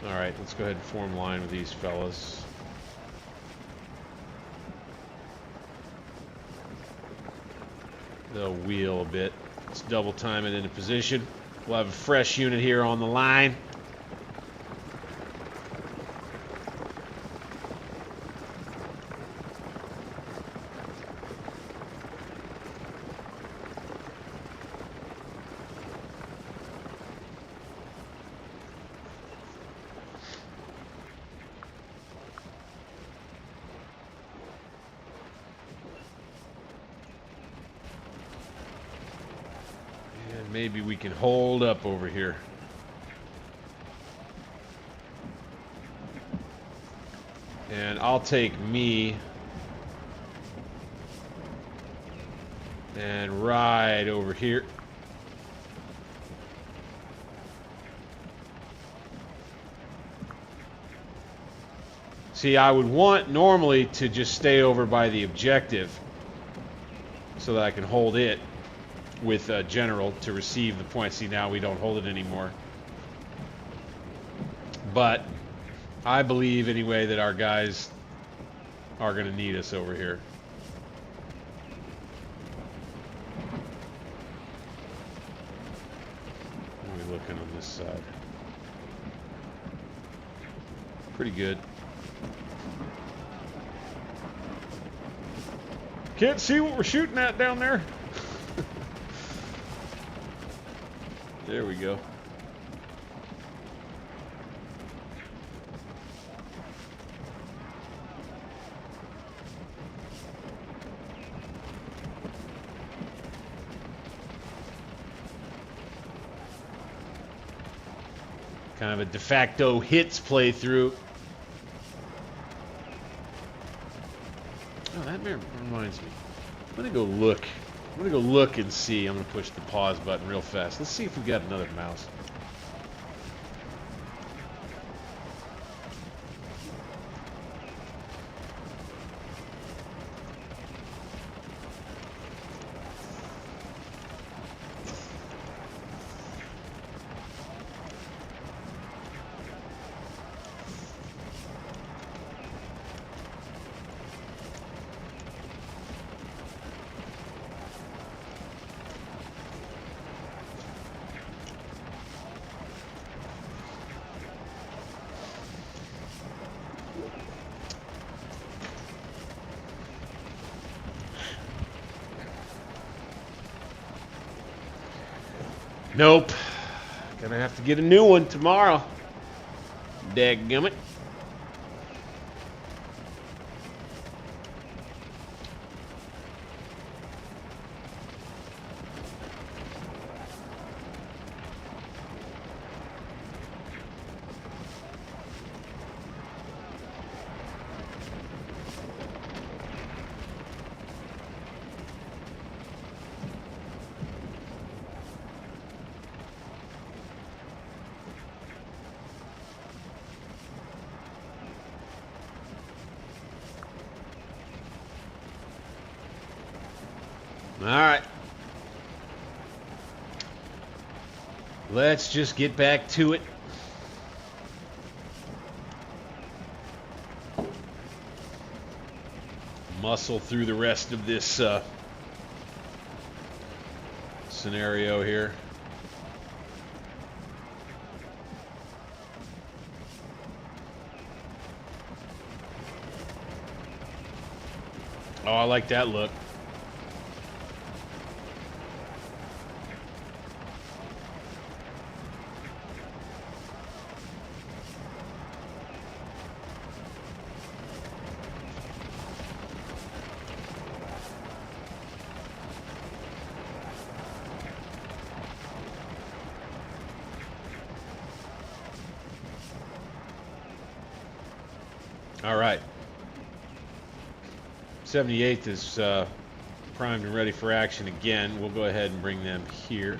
All right, let's go ahead and form line with these fellas. They'll wheel a bit. Let's double time it into position. We'll have a fresh unit here on the line. And maybe we can hold up over here. And I'll take me and ride over here. See, I would want normally to just stay over by the objective so that I can hold it with General to receive the points. See, now we don't hold it anymore. But I believe anyway that our guys are going to need us over here. What are we looking on this side? Pretty good. Can't see what we're shooting at down there. There we go. Kind of a de facto hits playthrough. Oh, that reminds me. I'm gonna go look. I'm gonna go look and see. I'm gonna push the pause button real fast. Let's see if we got another mouse. Nope. Gonna have to get a new one tomorrow. Dadgummit. All right. Let's just get back to it. Muscle through the rest of this scenario here. Oh, I like that look. All right. 78th is primed and ready for action again. We'll go ahead and bring them here.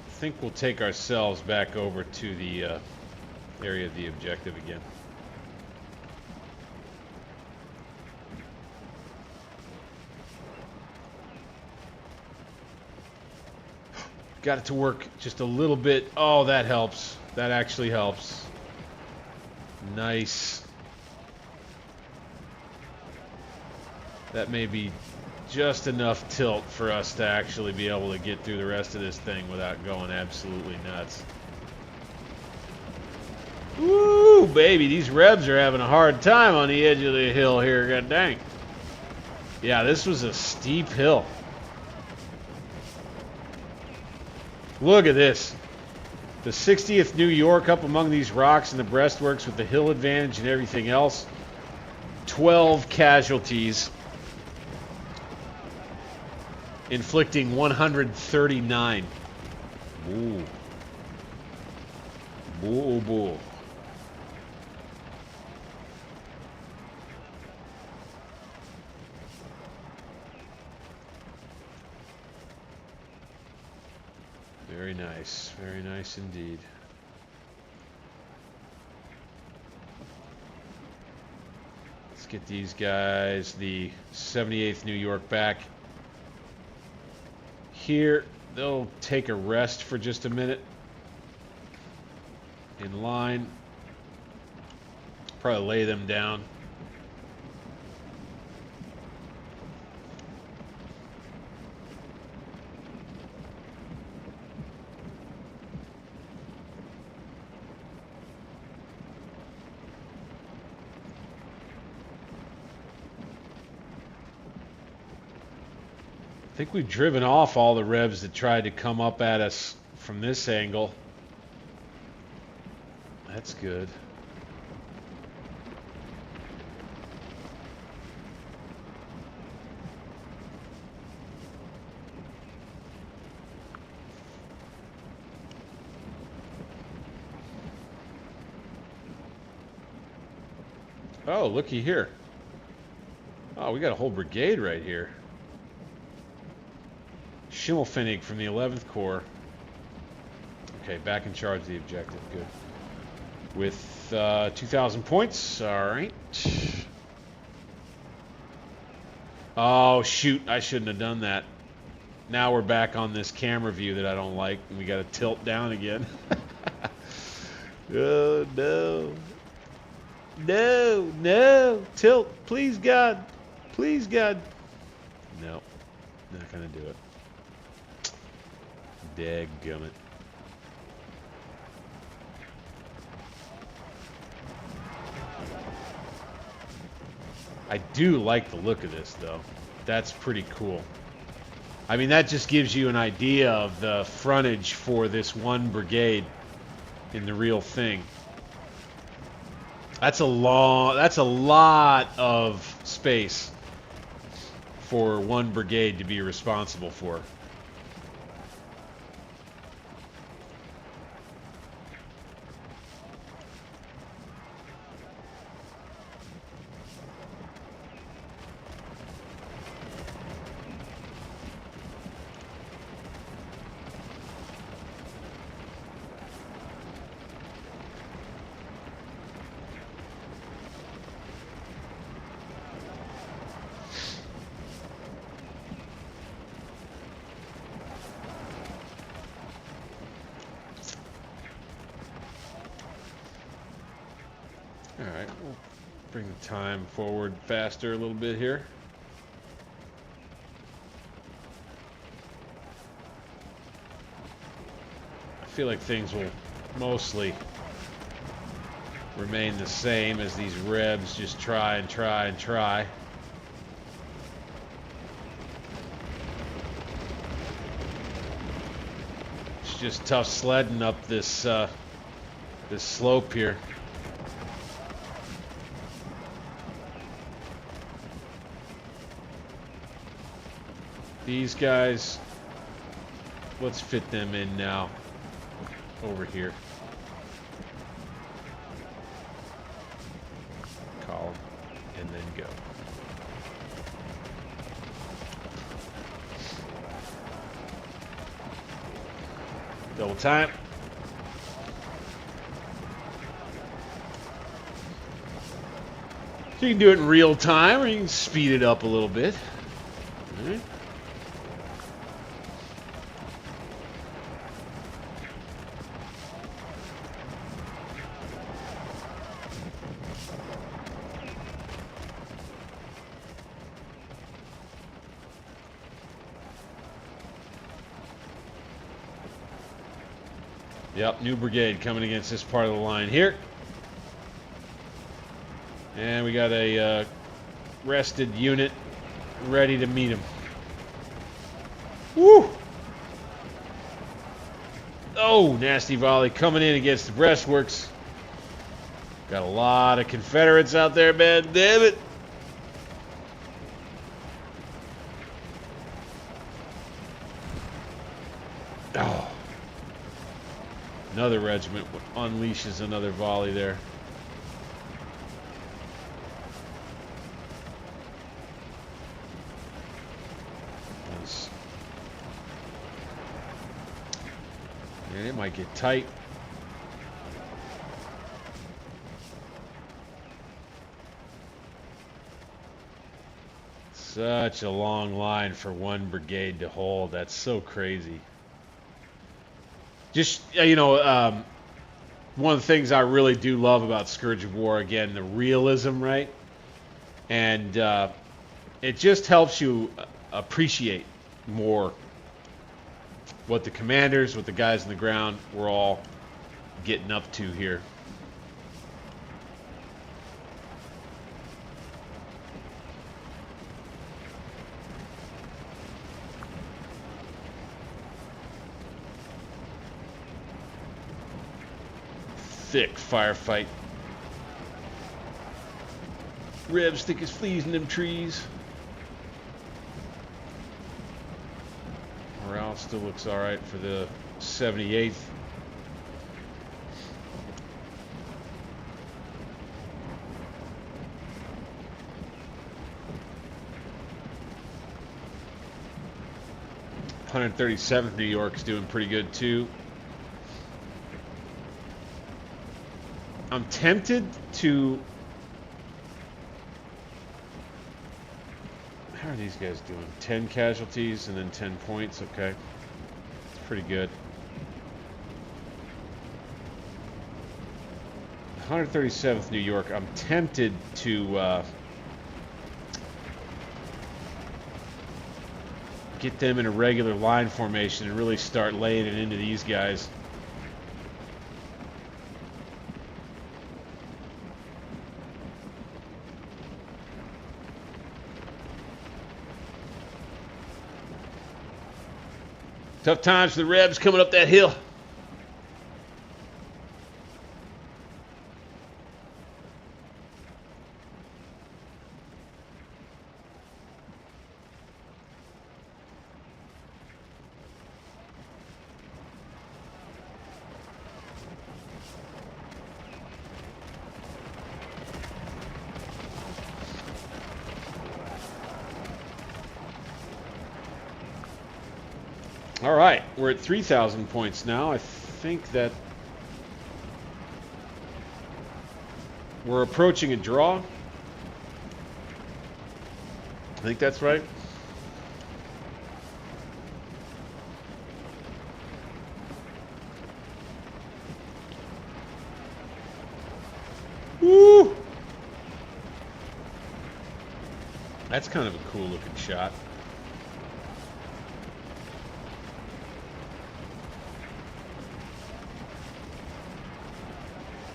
I think we'll take ourselves back over to the area of the objective again. Got it to work just a little bit. Oh, that helps. That actually helps. Nice. That may be just enough tilt for us to actually be able to get through the rest of this thing without going absolutely nuts. Woo, baby, these Rebs are having a hard time on the edge of the hill here, god dang. Yeah, this was a steep hill. Look at this. The 60th New York up among these rocks and the breastworks with the hill advantage and everything else. 12 casualties. Inflicting 139. Ooh. Boo, boo. Very nice indeed. Let's get these guys, the 78th New York, back here. They'll take a rest for just a minute. In line. Probably lay them down. I think we've driven off all the Rebs that tried to come up at us from this angle. That's good. Oh, looky here. Oh, we got a whole brigade right here. Schimmelfinnig from the 11th Corps. Okay, back in charge of the objective. Good. With 2,000 points. All right. Oh, shoot. I shouldn't have done that. Now we're back on this camera view that I don't like, and we got to tilt down again. Oh, no. No, no. Tilt. Please, God. Please, God. No. Not going to do it. Dadgummit. I do like the look of this, though. That's pretty cool. I mean, that just gives you an idea of the frontage for this one brigade in the real thing. That's a lot of space for one brigade to be responsible for. Alright, we'll bring the time forward faster a little bit here. I feel like things will mostly remain the same as these Rebs just try and try and try. It's just tough sledding up this this slope here. These guys, let's fit them in now over here. Column, and then go. Double time. So you can do it in real time, or you can speed it up a little bit. All right. Yep, new brigade coming against this part of the line here. And we got a rested unit ready to meet him. Woo! Oh, nasty volley coming in against the breastworks. Got a lot of Confederates out there, man. Damn it. Oh. Another regiment unleashes another volley there. Nice. Yeah, it might get tight. Such a long line for one brigade to hold. That's so crazy. Just, you know, one of the things I really do love about Scourge of War, again, the realism, right? And it just helps you appreciate more what the commanders, what the guys on the ground, we're all getting up to here. Thick firefight. Revs thick as fleas in them trees. Morale still looks alright for the 78th. (137th) New York's doing pretty good too. I'm tempted to... How are these guys doing? 10 casualties and then 10 points. Okay. It's pretty good. 137th New York. I'm tempted to get them in a regular line formation and really start laying it into these guys. Tough times for the Rebs coming up that hill. All right, we're at 3,000 points now. I think that we're approaching a draw. I think that's right. Woo! That's kind of a cool looking shot.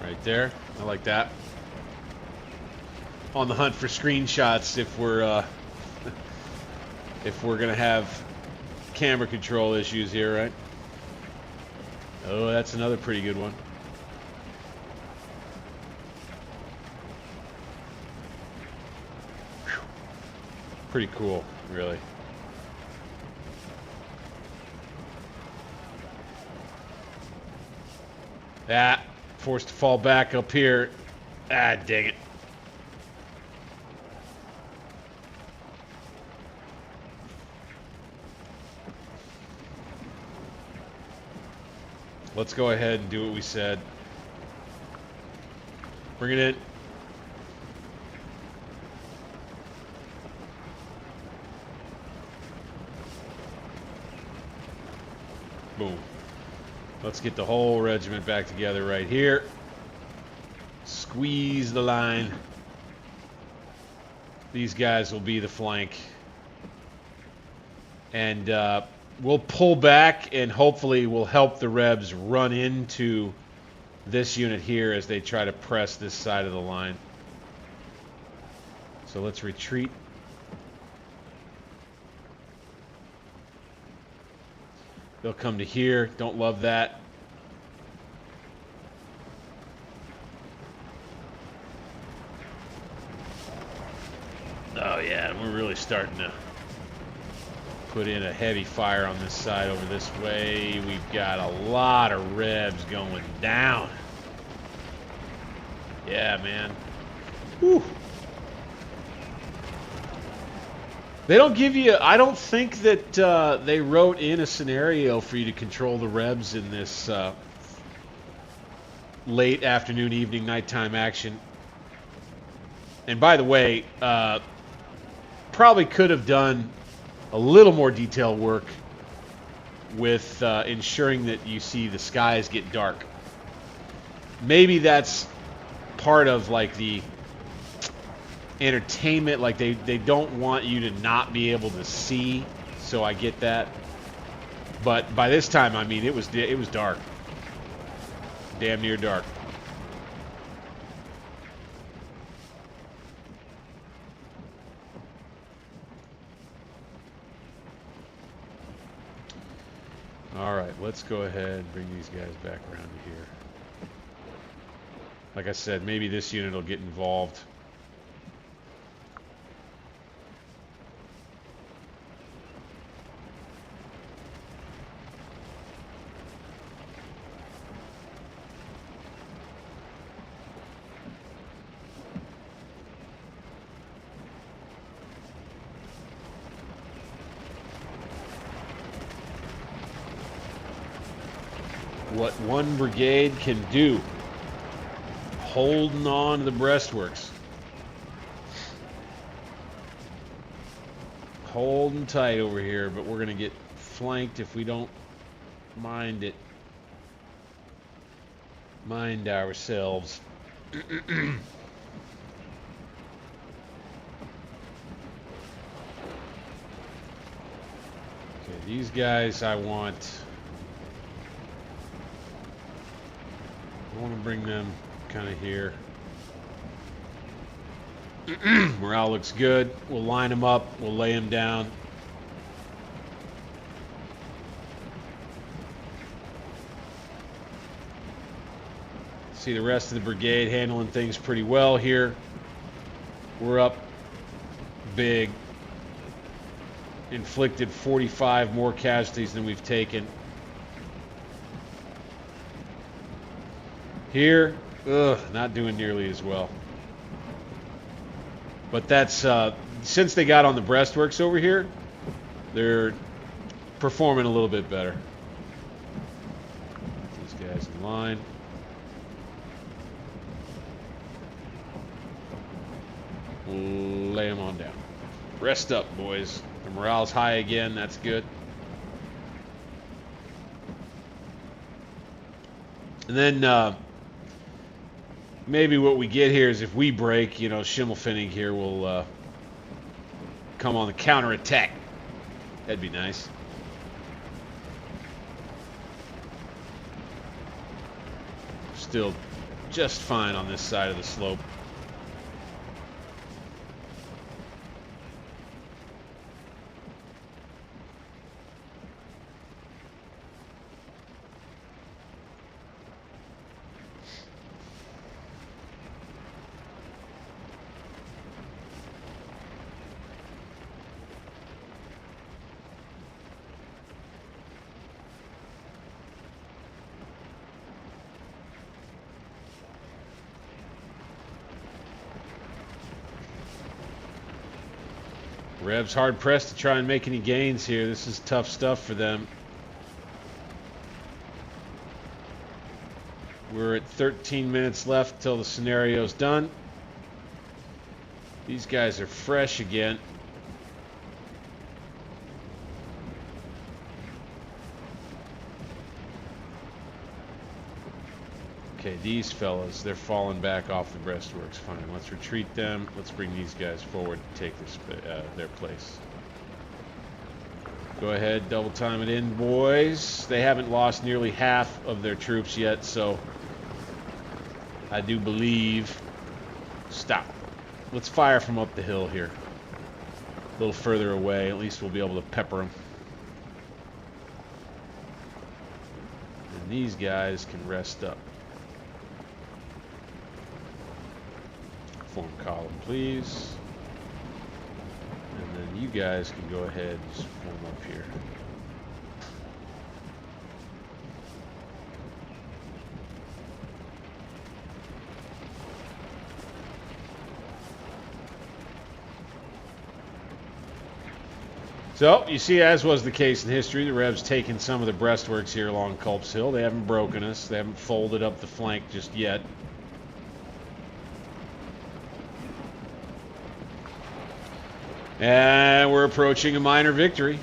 Right there. I like that. On the hunt for screenshots if we're gonna have camera control issues here, right? Oh, that's another pretty good one. Whew. Pretty cool, really. That. Forced to fall back up here. Ah, dang it. Let's go ahead and do what we said. Bring it in. Boom. Let's get the whole regiment back together right here. Squeeze the line. These guys will be the flank. And we'll pull back and hopefully we'll help the Rebs run into this unit here as they try to press this side of the line. So let's retreat. They'll come to here. Don't love that. Oh yeah, we're really starting to put in a heavy fire on this side over this way. We've got a lot of revs going down. Yeah, man. Whew. They don't give you, I don't think that they wrote in a scenario for you to control the revs in this late afternoon, evening, nighttime action. And by the way, probably could have done a little more detailed work with ensuring that you see the skies get dark. Maybe that's part of like the entertainment, like they don't want you to not be able to see, so I get that. But by this time, I mean, it was dark. Damn near dark. All right, let's go ahead and bring these guys back around to here. Like I said, maybe this unit will get involved. What one brigade can do. Holding on to the breastworks. Holding tight over here, but we're going to get flanked if we don't mind it. Mind ourselves. Okay, these guys I want to bring them kind of here. Morale looks good. We'll line them up. We'll lay them down. See the rest of the brigade handling things pretty well here. We're up big. Inflicted 45 more casualties than we've taken. Here, not doing nearly as well. But that's, since they got on the breastworks over here, they're performing a little bit better. These guys in line. Lay them on down. Rest up, boys. The morale's high again. That's good. And then maybe what we get here is if we break, you know, Schimmelfinnig here will come on the counterattack. That'd be nice. Still just fine on this side of the slope. Rev's hard pressed to try and make any gains here. This is tough stuff for them. We're at 13 minutes left till the scenario's done. These guys are fresh again. Okay, these fellas, they're falling back off the breastworks. Fine, let's retreat them. Let's bring these guys forward to take their place. Go ahead, double time it in, boys. They haven't lost nearly half of their troops yet, so I do believe... Stop. let's fire from up the hill here. A little further away. At least we'll be able to pepper them. And these guys can rest up. Form column, please. And then you guys can go ahead and just form up here. So, you see, as was the case in history, the Revs taken some of the breastworks here along Culp's Hill. They haven't broken us. They haven't folded up the flank just yet. And we're approaching a minor victory.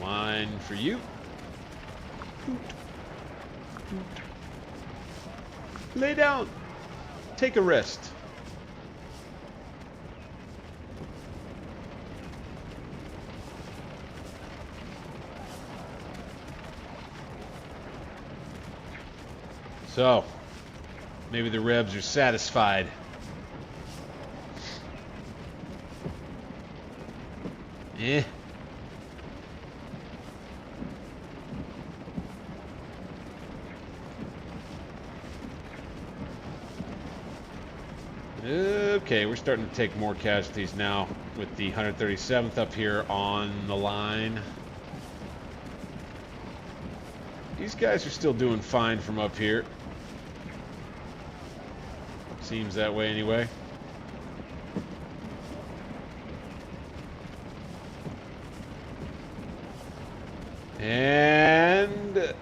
Line for you. Lay down. Take a rest. So, maybe the Revs are satisfied. Eh. Okay, we're starting to take more casualties now with the 137th up here on the line. These guys are still doing fine from up here. Seems that way anyway. And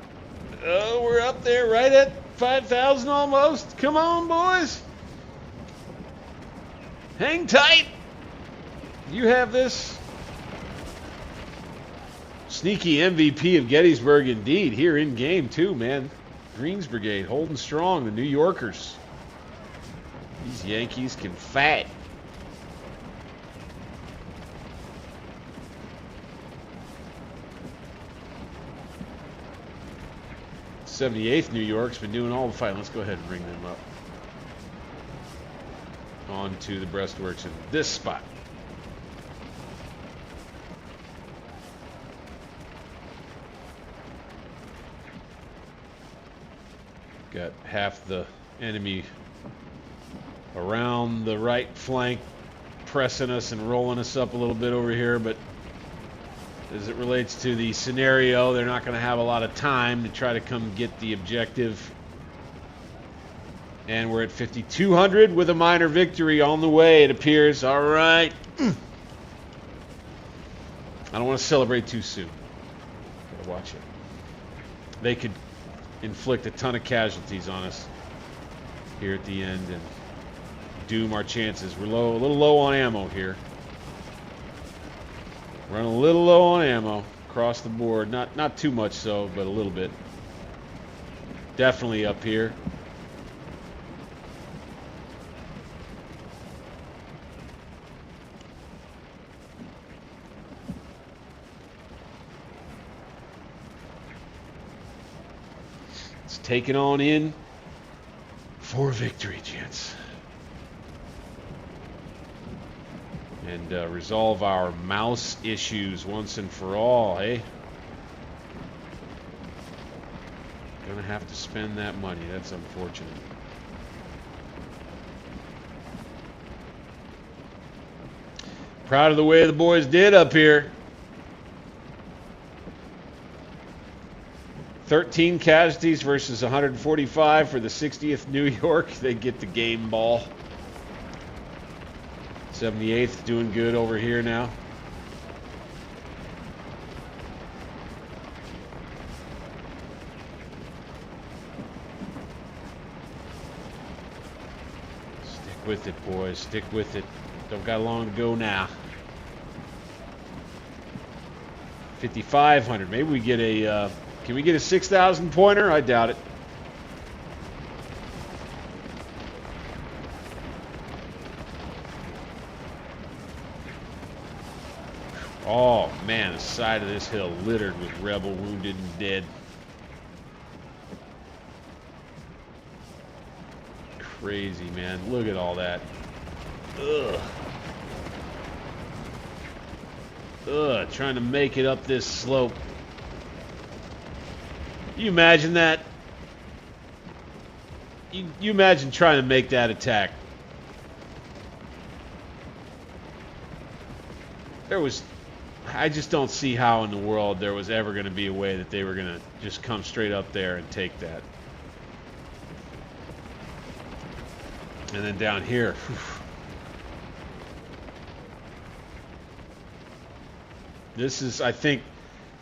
we're up there right at 5,000 almost. Come on, boys. Hang tight. You have this. Sneaky MVP of Gettysburg indeed. Here in game too, man. Greens Brigade holding strong. The New Yorkers. These Yankees can fight. '78th New York's been doing all the fighting. Let's go ahead and bring them up onto the breastworks in this spot. Got half the enemy around the right flank pressing us and rolling us up a little bit over here, but as it relates to the scenario, they're not going to have a lot of time to try to come get the objective. And we're at 5,200 with a minor victory on the way, it appears. All right. I don't want to celebrate too soon. Gotta watch it. They could inflict a ton of casualties on us here at the end and doom our chances. We're a little low on ammo here. Running a little low on ammo across the board. Not too much so, but a little bit. Definitely up here. Let's take it on in for victory, gents. And resolve our mouse issues once and for all, eh? Gonna have to spend that money. That's unfortunate. Proud of the way the boys did up here. 13 casualties versus 145 for the 60th New York. They get the game ball. 78th doing good over here now. Stick with it, boys. Stick with it. Don't got long to go now. 5,500. Maybe we get a Can we get a 6,000 pointer? I doubt it. Oh, man, the side of this hill littered with rebel wounded and dead. Crazy, man. Look at all that. Ugh. Ugh, trying to make it up this slope. You imagine that? You imagine trying to make that attack. I just don't see how in the world there was ever going to be a way that they were going to just come straight up there and take that. And then down here. Whew. This is, I think,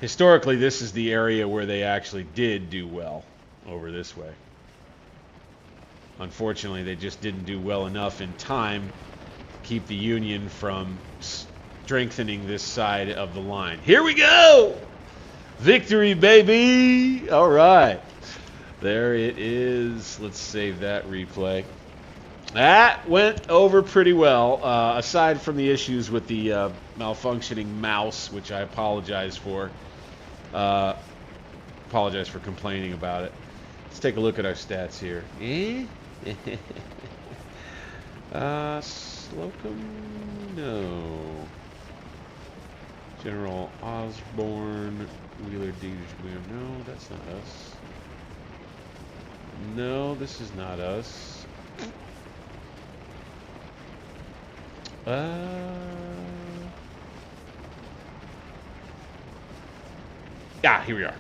historically, this is the area where they actually did do well over this way. Unfortunately, they just didn't do well enough in time to keep the Union from strengthening this side of the line. Here we go! Victory, baby! All right. There it is. Let's save that replay. That went over pretty well, aside from the issues with the malfunctioning mouse, which I apologize for. Apologize for complaining about it. Let's take a look at our stats here. Slocum? No. General Osborne. Wheeler D. No, that's not us. No, this is not us. Here we are.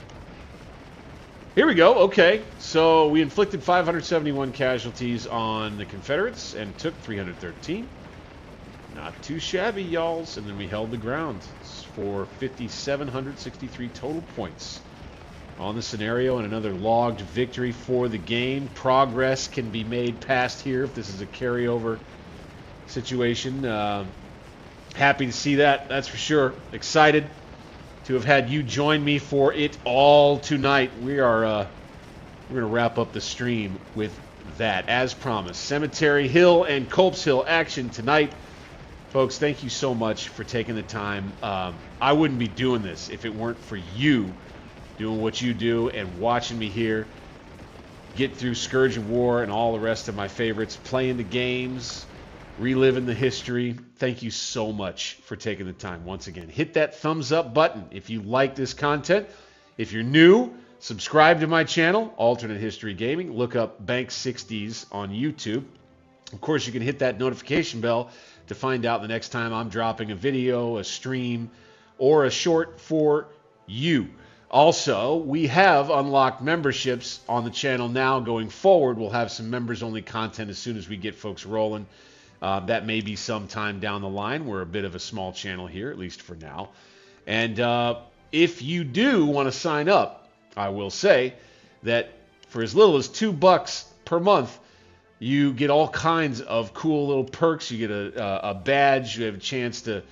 Here we go. Okay, so we inflicted 571 casualties on the Confederates and took 313. Not too shabby, y'alls. And then we held the ground for 5,763 total points on the scenario, and another logged victory for the game. Progress can be made past here if this is a carryover situation. Happy to see that, that's for sure. Excited to have had you join me for it all tonight. We're going to wrap up the stream with that, as promised. Cemetery Hill and Culp's Hill action tonight. Folks, thank you so much for taking the time. I wouldn't be doing this if it weren't for you doing what you do and watching me here get through Scourge of War and all the rest of my favorites, playing the games, reliving the history. Thank you so much for taking the time. Once again, hit that thumbs up button if you like this content. If you're new, subscribe to my channel, Alternate History Gaming. Look up Bank 60s on YouTube. Of course, you can hit that notification bell to find out the next time I'm dropping a video, a stream, or a short for you. Also, we have unlocked memberships on the channel now. Going forward, we'll have some members-only content as soon as we get folks rolling. That may be sometime down the line. We're a bit of a small channel here, at least for now. And if you do want to sign up, I will say that for as little as $2 per month, you get all kinds of cool little perks. You get a badge. You have a chance to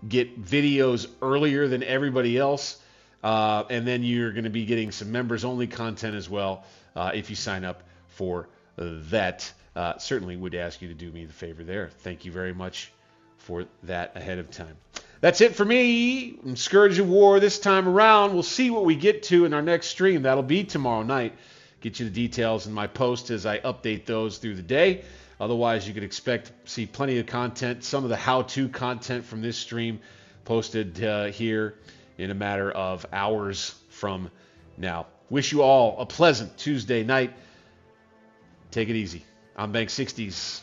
get videos earlier than everybody else. And then you're going to be getting some members-only content as well if you sign up for that. Certainly would ask you to do me the favor there. Thank you very much for that ahead of time. That's it for me. Scourge of War this time around. We'll see what we get to in our next stream. That'll be tomorrow night. Get you the details in my post as I update those through the day. Otherwise, you could expect to see plenty of content, some of the how-to content from this stream posted here in a matter of hours from now. Wish you all a pleasant Tuesday night. Take it easy. I'm Bank 60s.